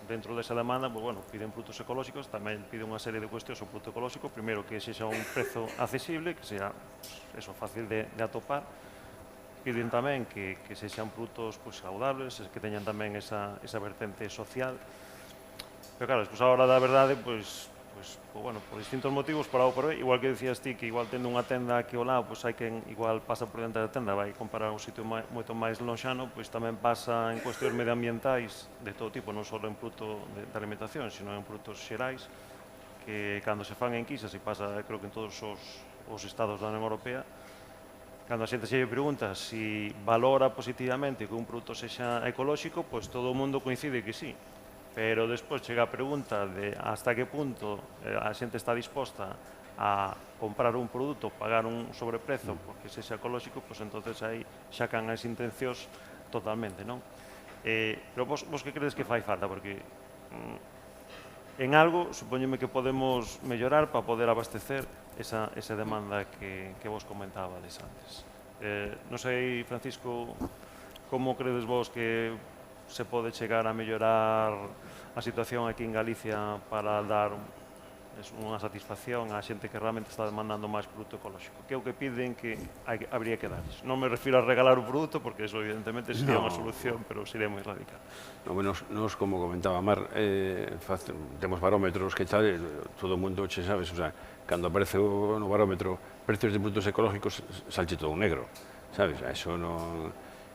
dentro desa demanda, pues, bueno, piden produtos ecolóxicos, tamén piden unha serie de cuestións ao produto ecolóxico, primeiro que sexa un prezo accesible, que sea eso, fácil de atopar, piden tamén que sexan produtos pues, saudables, que teñan tamén esa vertente social, pero claro, despois a hora da verdade, pues, bueno, por distintos motivos, por A ou por B, igual que decías ti, que igual tendo unha tenda aquí ao lado, pues hai quen igual pasa por dentro da tenda, vai comparar un sitio moito máis lonxano, pues tamén pasa en cuestións medioambientais de todo tipo, non só en produto de alimentación, sino en produtos xerais, que cando se fan enquisas, e pasa, creo que en todos os estados da Unión Europea, cando a xente se lle pregunta si valora positivamente que un produto sexa ecolóxico, pues todo o mundo coincide que sí. Pero despois chega a pregunta de hasta que punto a xente está disposta a comprar un produto, pagar un sobreprezo porque sexa ecolóxico, pois entonces aí xa can as intencións totalmente, non? Pero vos que credes que fai falta? Porque en algo supoñeme que podemos mellorar para poder abastecer esa demanda que vos comentabades antes. Non sei, Francisco, como credes vos que se pode chegar a mellorar a situación aquí en Galicia para dar unha satisfacción á xente que realmente está demandando máis produto ecolóxico? Que é o que piden que habría que darles? Non me refiro a regalar o produto, porque eso evidentemente sería unha solución, pero sería moi radical. Nos, como comentaba Mar, temos barómetros que tal, todo o mundo, che sabes, o sea, cando aparece no barómetro precios de produtos ecológicos, salche todo un negro, sabes? Eso non...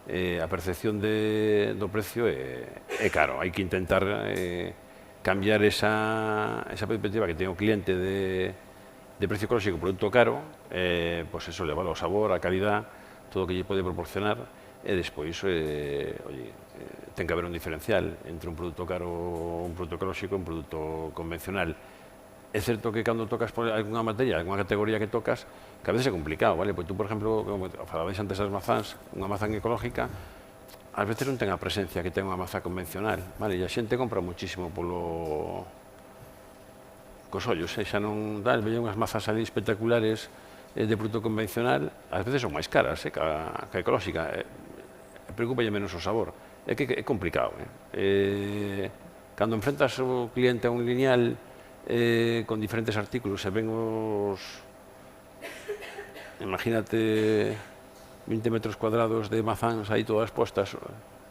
A percepción do precio é caro, hai que intentar cambiar esa perspectiva que ten o cliente de precio ecolóxico, produto caro, pois eso, levar o sabor, a calidad, todo o que lle pode proporcionar, e despois, ten que haber un diferencial entre un produto caro, un produto ecolóxico e un produto convencional. É certo que cando tocas por algunha materia, algunha categoría que tocas, que a veces é complicado, vale? Pois tú, por exemplo, como falabais antes das mazás, unha mazá ecológica, ás veces non ten a presencia que ten unha mazá convencional, vale? E a xente compra muchísimo cos ollos, xa non tal, veñen unhas mazas ali espectaculares de produto convencional, ás veces son máis caras que a ecolóxica, preocupalle menos o sabor, é que é complicado, cando enfrentas o cliente a un lineal con diferentes artículos e ven os... Imagínate 20 metros cuadrados de mazáns aí todas postas,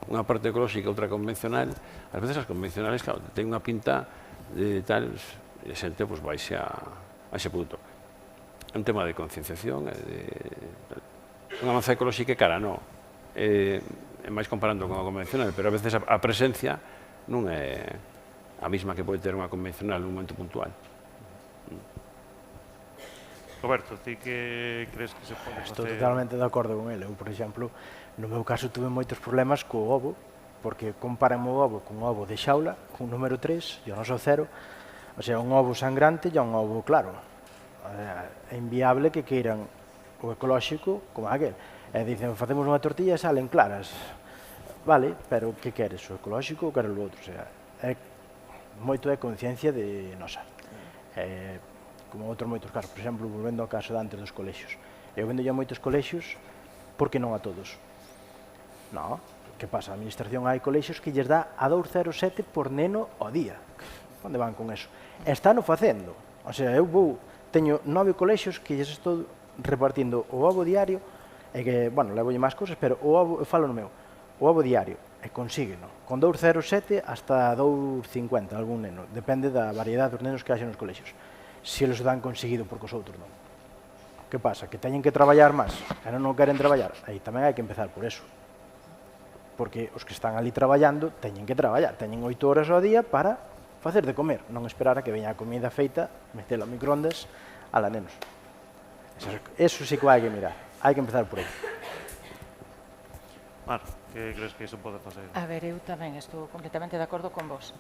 unha parte ecolóxica, outra convencional. Ás veces as convencionales, claro, ten unha pinta de tal, e a xente vaise a ese produto. É un tema de concienciación. Unha mazá ecolóxica é cara, non. É máis comparando con a convencional, pero a veces a presencia non é a mesma que pode ter unha convencional nun momento puntual. Roberto, ti que crees que se pode facer? Estou totalmente de acordo con ele. Eu, por exemplo, no meu caso tuve moitos problemas co ovo, porque comparan o ovo con ovo de xaula, con número 3, e o noso 0, o sea, un ovo sangrante e un ovo claro. É inviable que queiran o ecolóxico como aquel. E dicen, facemos unha tortilla e salen claras. Vale, pero que queres, o ecolóxico ou queres o outro? O sea, moito é conciencia de nosa. Como outros moitos casos, por exemplo, volvendo ao caso de antes dos colexios. Eu vendo a moitos colexios, por que non a todos? Non, que pasa? A administración hai colexios que lles dá a 2,07 por neno ao día. Onde van con eso? Están o facendo. O sea, eu teño 9 colexios que lles estou repartindo o ovo diario, e que, bueno, levolle máis cousas, pero o ovo, eu falo no meu, o ovo diario, e consígueno, con 2,07 hasta 2,50 algún neno, depende da variedade dos nenos que haxen nos colexios. Se eles o dan conseguido, porque os outros non. Que pasa? Que teñen que traballar máis, e non queren traballar. Aí tamén hai que empezar por eso. Porque os que están ali traballando teñen que traballar, teñen 8 horas ao día para facer de comer, non esperar a que veña a comida feita, metela ao microondas, a la nenos. Eso sí que hai que mirar, hai que empezar por aí. Mar, que crees que iso pode facer? A ver, eu tamén estou completamente de acordo con vos.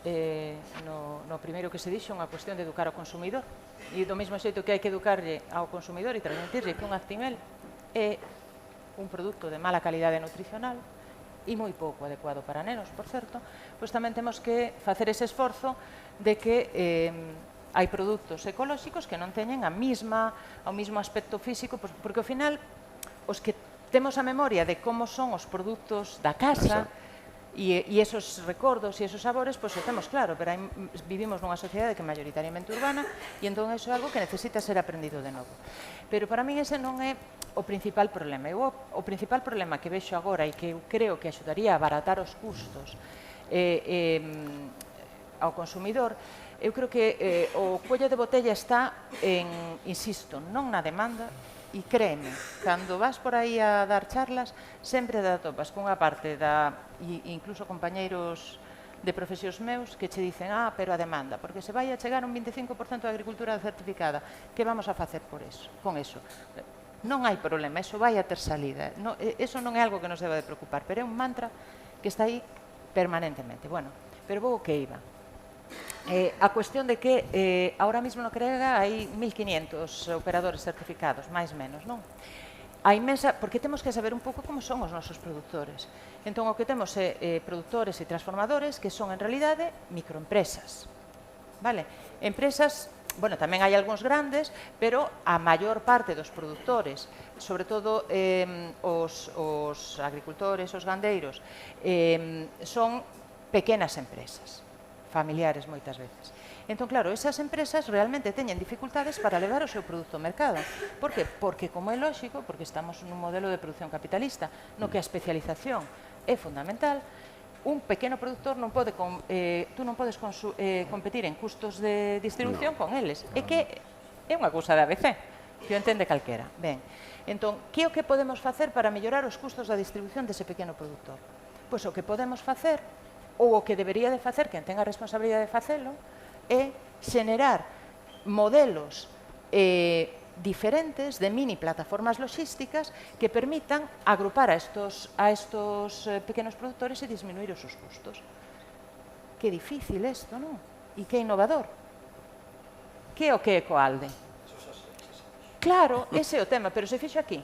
No primeiro que se dixo, unha cuestión de educar ao consumidor. E do mesmo xeito que hai que educarlle ao consumidor e transmitirlle que un Actimel é un produto de mala calidade nutricional e moi pouco adecuado para nenos, por certo, pois tamén temos que facer ese esforzo de que hai produtos ecolóxicos que non teñen o mesmo aspecto físico, porque ao final os que temos a memoria de como son os produtos da casa e esos recordos e esos sabores, pois o temos claro, pero vivimos nunha sociedade que é maioritariamente urbana e entón iso é algo que necesita ser aprendido de novo. Pero para min ese non é o principal problema. O principal problema que vexo agora e que eu creo que axudaría a abaratar os custos ao consumidor, eu creo que o cuello de botella está insisto, non na demanda. E créeme, cando vas por aí a dar charlas, sempre te topas cunha parte incluso compañeiros de profesións meus que che dicen, pero a demanda, porque se vai a chegar un 25% de agricultura certificada, que vamos a facer con eso? Non hai problema, eso vai a ter salida. Eso non é algo que nos deba de preocupar, pero é un mantra que está aí permanentemente. Bueno, pero vou o que iba. A cuestión de que ahora mismo no Crega hai 1.500 operadores certificados, máis menos, non? A inmensa, porque temos que saber un pouco como son os nosos produtores. Entón, o que temos é produtores e transformadores que son, en realidade, microempresas. Vale? Empresas, bueno, tamén hai algúns grandes, pero a maior parte dos produtores, sobre todo os agricultores, os gandeiros, son pequenas empresas, familiares moitas veces. Entón, claro, esas empresas realmente teñen dificultades para levar o seu produto ao mercado. Por que? Porque, como é lógico, porque estamos nun modelo de produción capitalista, no que a especialización é fundamental, un pequeno produtor non pode, tú non podes competir en custos de distribución con eles. É que é unha cousa de ABC, que o entende calquera. Ben, entón, que é o que podemos facer para mellorar os custos da distribución dese pequeno produtor? Pois o que podemos facer, ou o que debería de facer quen tenga a responsabilidade de facelo, é xenerar modelos diferentes de mini plataformas logísticas que permitan agrupar a estos pequenos produtores e disminuir os seus custos. Que difícil isto, non? E que innovador. Que é o que é Coalde? Claro, ese é o tema, pero se fixo aquí.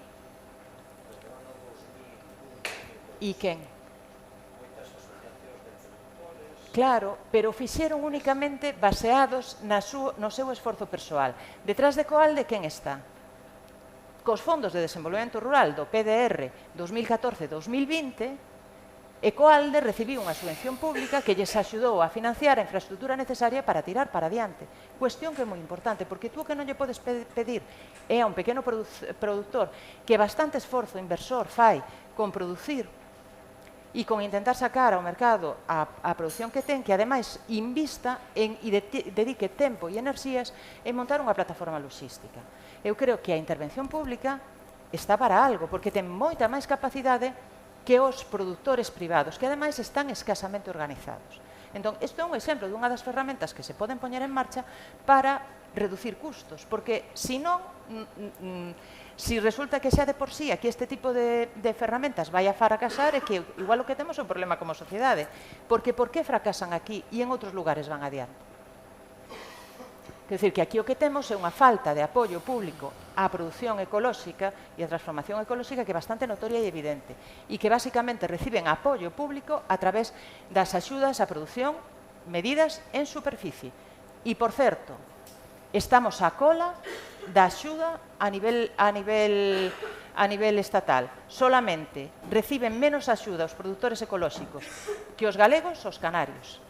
E quen? Claro, pero fixeron únicamente baseados no seu esforzo persoal. Detrás de Coalde, quen está? Cos fondos de desenvolvemento rural do PDR 2014-2020, e Coalde recibiu unha subvención pública que lles axudou a financiar a infraestructura necesaria para tirar para adiante. Cuestión que é moi importante, porque tú que non lle podes pedir é a un pequeno produtor que bastante esforzo inversor fai con producir e con intentar sacar ao mercado a produción que ten, que ademais invista e dedique tempo e enerxías en montar unha plataforma logística. Eu creo que a intervención pública está para algo, porque ten moita máis capacidade que os produtores privados, que ademais están escasamente organizados. Entón, isto é un exemplo dunha das ferramentas que se poden poñer en marcha para reducir custos, porque, se non, si resulta que xa de por sí aquí este tipo de ferramentas vai a fracasar, é que igual o que temos é un problema como sociedade, porque por que fracasan aquí e en outros lugares van adiante? Quer dizer, que aquí o que temos é unha falta de apoio público á produción ecolóxica e á transformación ecolóxica que é bastante notoria e evidente, e que basicamente reciben apoio público a través das axudas á produción medidas en superficie. E, por certo, estamos á cola da axuda a nivel estatal. Solamente reciben menos axuda os produtores ecolóxicos que os galegos os canarios.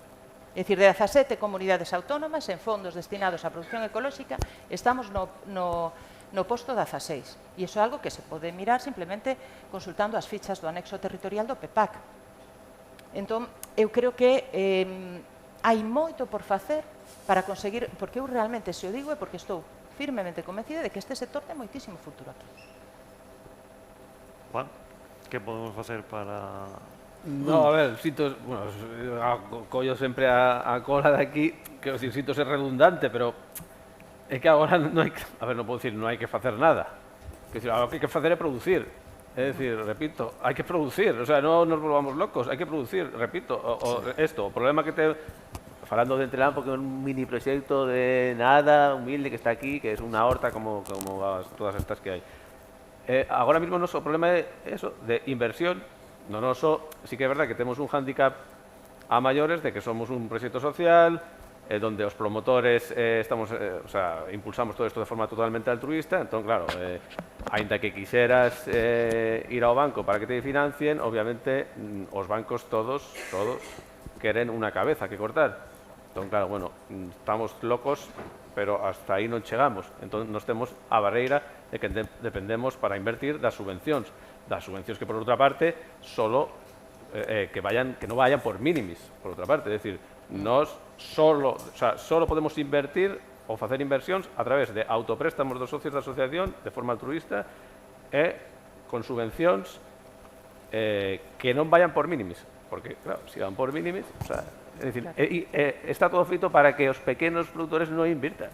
É dicir, de 17 comunidades autónomas en fondos destinados á produción ecolóxica estamos no posto 16. E iso é algo que se pode mirar simplemente consultando as fichas do anexo territorial do PEPAC. Entón, eu creo que hai moito por facer para conseguir, porque eu realmente, se o digo, é porque estou firmemente convencida de que este sector ten moitísimo futuro aquí. Juan, que podemos facer para... No, a ver, sinto, bueno, collo sempre a cola de aquí, que sinto ser redundante, pero é que agora non hai, a ver, non podo dicir, non hai que facer nada. Que decir, o que hai que facer é producir. É dicir, repito, hai que producir, o sea, non nos volvamos locos, hai que producir, repito, o problema que te... Falando de Entrelampo, que é un mini proxecto de nada, humilde, que está aquí, que é unha horta como todas estas que hai. Agora mismo o noso problema é eso, de inversión. No noso, sí que é verdad que temos un hándicap a maiores de que somos un proxecto social, donde os promotores impulsamos todo isto de forma totalmente altruista, entón, claro, aínda que quixeras ir ao banco para que te financien, obviamente, os bancos todos queren unha cabeza que cortar. Entón, claro, bueno, estamos locos, pero hasta aí non chegamos. Entón, nos temos a barreira de que dependemos para invertir das subvencións que, por outra parte, solo non vayan por mínimis, por outra parte. É dicir, nos solo podemos invertir ou facer inversións a través de autopréstamos dos socios da asociación de forma altruista e con subvencións que non vayan por mínimis. Porque, claro, se van por mínimis, o sea, é dicir, está todo feito para que os pequenos produtores non invirtan.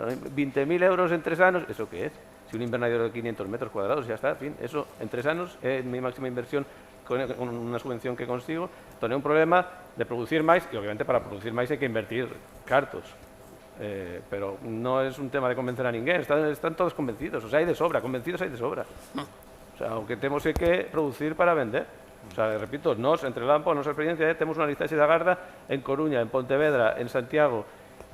20.000 euros en 3 anos, ¿eso qué es? Si un invernadero de 500 metros cuadrados, ya está, en fin, eso en 3 anos é mi máxima inversión con unha subvención que consigo, entón é un problema de producir máis, e obviamente para producir máis hai que invertir cartos. Pero non é un tema de convencer a ninguén, están todos convencidos, o sea, hai de sobra, convencidos hai de sobra. O sea, o que temos é que producir para vender. O sea, repito, nós, entre Lampo, a nosa experiencia temos unha listaxe de agarda en Coruña, en Pontevedra, en Santiago,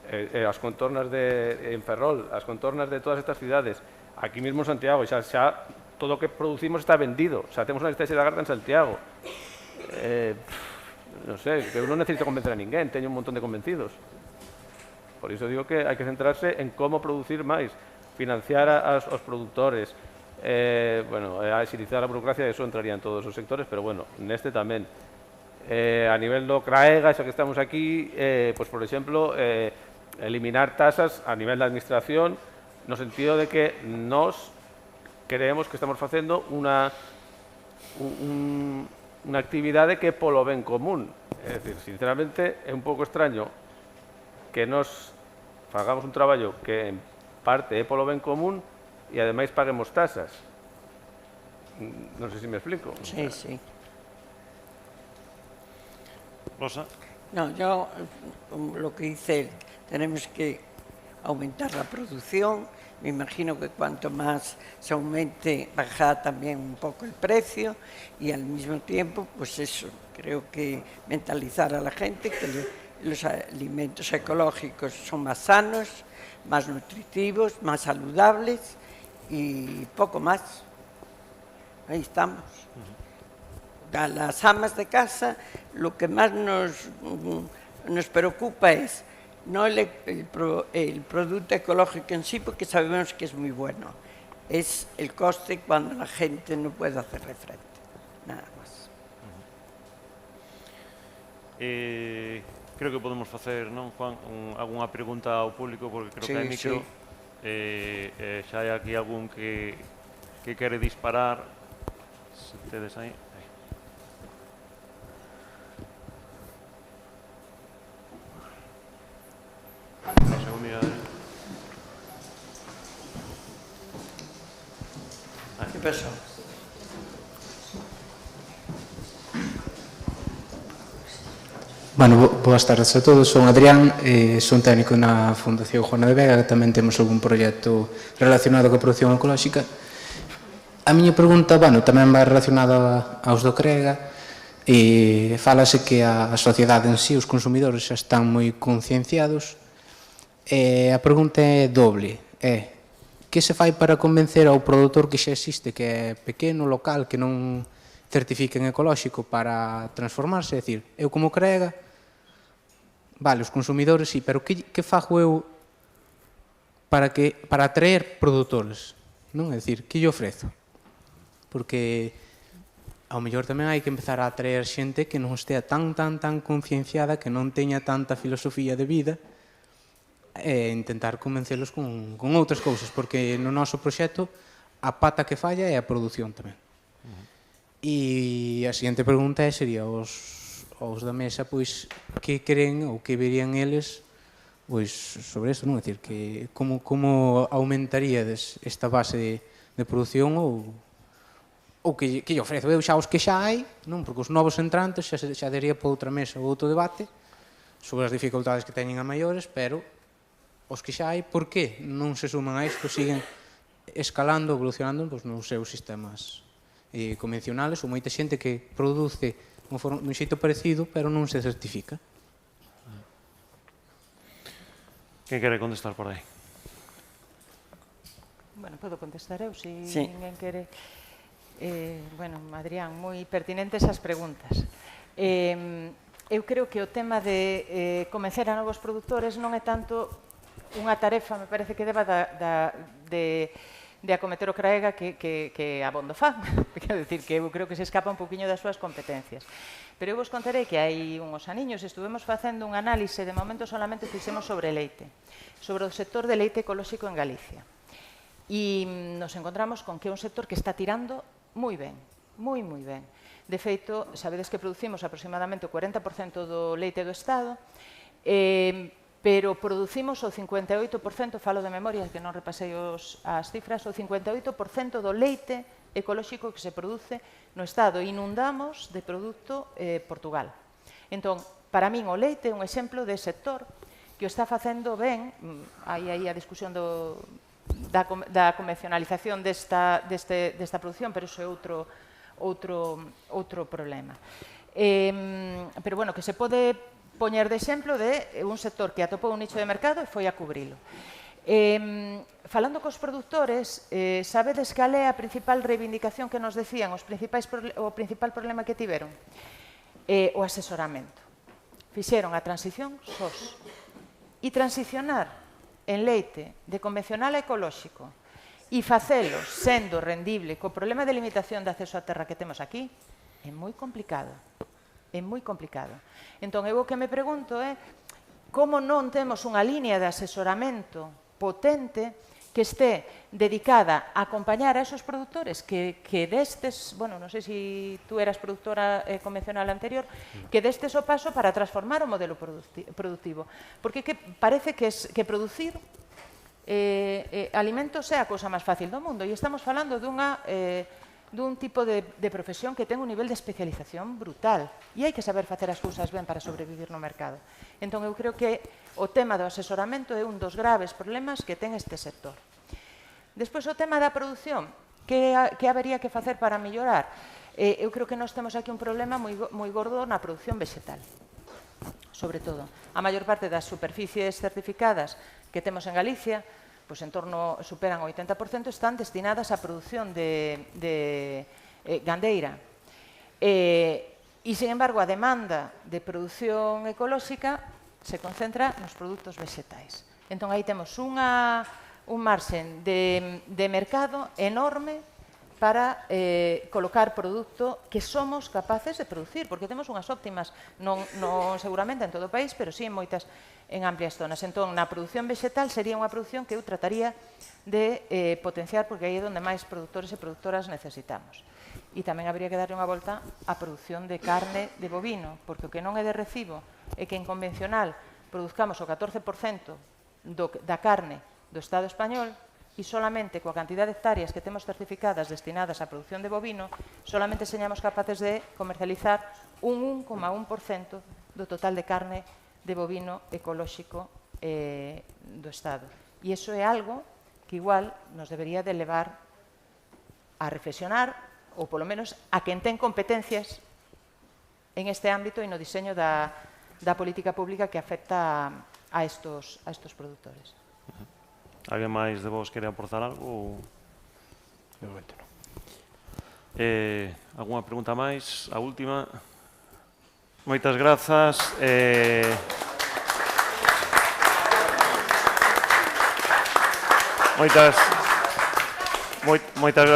as contornas en Ferrol, as contornas de todas estas cidades, aquí mesmo en Santiago, xa todo o que producimos está vendido, o sea, temos unha listaxe de agarda en Santiago. Non sei, eu non necesito convencer a ninguén, teño un montón de convencidos. Por iso digo que hai que centrarse en como producir máis, financiar aos produtores, agilizar a burocracia, eso entraría en todos os sectores, pero bueno, neste tamén. A nivel do CRAEGA, xa que estamos aquí, pues, por exemplo, eliminar tasas a nivel da administración, no sentido de que nós creemos que estamos facendo unha actividade que é polo ben común. É dicir, sinceramente, é un pouco extraño que nos fagamos un traballo que en parte é polo ben común e ademais paguemos tasas. Non sei se me explico. Sí, sí. Rosa. No, yo lo que dice él, tenemos que aumentar la producción. Me imagino que cuanto más se aumente, bajará también un poco el precio y al mismo tiempo, pues eso, creo que mentalizar a la gente que los alimentos ecológicos son más sanos, más nutritivos, más saludables y poco más. Ahí estamos. A las amas de casa lo que más nos preocupa es no el producto ecológico en sí, porque sabemos que es muy bueno, es el coste cuando la gente no puede hacerle frente, nada más. Creo que podemos facer, non, Juan, algunha pregunta ao público, porque creo que hai micro. Xa hai aquí algún que quere disparar. Se tedes aí. ¿Qué pasó? Bueno, boas tardes a todos, son Adrián, son técnico na Fundación Juana de Vega, que tamén temos algún proxecto relacionado coa produción ecolóxica. A miña pregunta, bueno, tamén vai relacionada aos do CREGA, e fálase que a sociedade en sí, os consumidores, xa están moi concienciados. A pregunta é doble, que se fai para convencer ao produtor que xa existe, que é pequeno, local, que non certifiquen ecolóxico para transformarse? É dicir, eu como CREGA, vale, os consumidores sí, pero que fago eu para atraer produtores? Non? É dicir, que lle ofrezo? Porque ao mellor tamén hai que empezar a atraer xente que non estea tan concienciada, que non teña tanta filosofía de vida, e intentar convencelos con outras cousas, porque no noso proxecto a pata que falla é a produción tamén. E a seguinte pregunta sería aos da mesa, pois, que creen ou que verían eles pois sobre isto, non? É dicir, que como aumentaríades esta base de produción ou que lle ofrezo eu xa os que xa hai, non? Porque os novos entrantes xa daría para outra mesa ou outro debate sobre as dificultades que teñen a maiores, pero os que xa hai, por que non se suman a isto, siguen escalando, evolucionando nos seus sistemas convencionales, ou moita xente que produce dun xeito parecido, pero non se certifica. Quen quere contestar por aí? Bueno, podo contestar eu, se Sí. ninguén quere. Bueno, Adrián, moi pertinentes as preguntas. Eu creo que o tema de convencer a novos produtores non é tanto unha tarefa, me parece que deba de acometer o CRAEGA que abondo fan. Quero dicir que eu creo que se escapa un poquinho das súas competencias. Pero eu vos contarei que hai uns aniños estuvemos facendo un análise, de momento solamente fixemos sobre leite, sobre o sector de leite ecolóxico en Galicia. E nos encontramos con que é un sector que está tirando moi ben, moi ben. De feito, sabedes que producimos aproximadamente o 40% do leite do Estado, pero producimos o 58%, falo de memoria, que non repasei as cifras, o 58% do leite ecolóxico que se produce no Estado, inundamos de produto Portugal. Entón, para min o leite é un exemplo de sector que o está facendo ben, hai aí a discusión da convencionalización desta produción, pero iso é outro problema. Pero, bueno, que se pode poñer de exemplo de un sector que atopou un nicho de mercado e foi a cubrilo. Falando cos produtores, sabedes cal é a principal reivindicación que nos decían, o principal problema que tiveron? O asesoramento. Fixeron a transición sós. E transicionar en leite de convencional a ecolóxico e facelo sendo rendible co problema de limitación de acceso á terra que temos aquí é moi complicado. É moi complicado. Entón, eu o que me pregunto é como non temos unha línea de asesoramento potente que este dedicada a acompañar a esos produtores que destes, bueno, non sei se tú eras productora convencional anterior, que destes o paso para transformar o modelo productivo. Porque parece que producir alimentos é a cousa máis fácil do mundo e estamos falando dun tipo de profesión que ten un nivel de especialización brutal e hai que saber facer as cousas ben para sobrevivir no mercado. Entón, eu creo que o tema do asesoramento é un dos graves problemas que ten este sector. Despois, o tema da produción, que habería que facer para mellorar? Eu creo que nós temos aquí un problema moi gordo na produción vegetal, sobre todo. A maior parte das superficies certificadas que temos en Galicia, pois en torno, superan o 80%, están destinadas á produción de gandeira. E, sin embargo, a demanda de produción ecolóxica se concentra nos produtos vegetais. Entón, aí temos un marxen de mercado enorme para colocar produto que somos capaces de producir, porque temos unhas óptimas, non seguramente en todo o país, pero sí en amplias zonas. Entón, na produción vegetal sería unha produción que eu trataría de potenciar, porque aí é onde máis produtores e produtoras necesitamos. E tamén habría que darle unha volta á produción de carne de bovino, porque o que non é de recibo é que en convencional produzcamos o 14% da carne do Estado español e solamente coa cantidad de hectáreas que temos certificadas destinadas á produción de bovino, solamente señamos capaces de comercializar un 1,1% do total de carne de bovino ecolóxico do Estado. E iso é algo que igual nos debería de levar a reflexionar, ou polo menos a quen ten competencias en este ámbito e no diseño da política pública que afecta a estos produtores. Alguén máis de vos quere aportar algo? De momento non. Alguna pregunta máis? A última. Moitas grazas. Moitas grazas.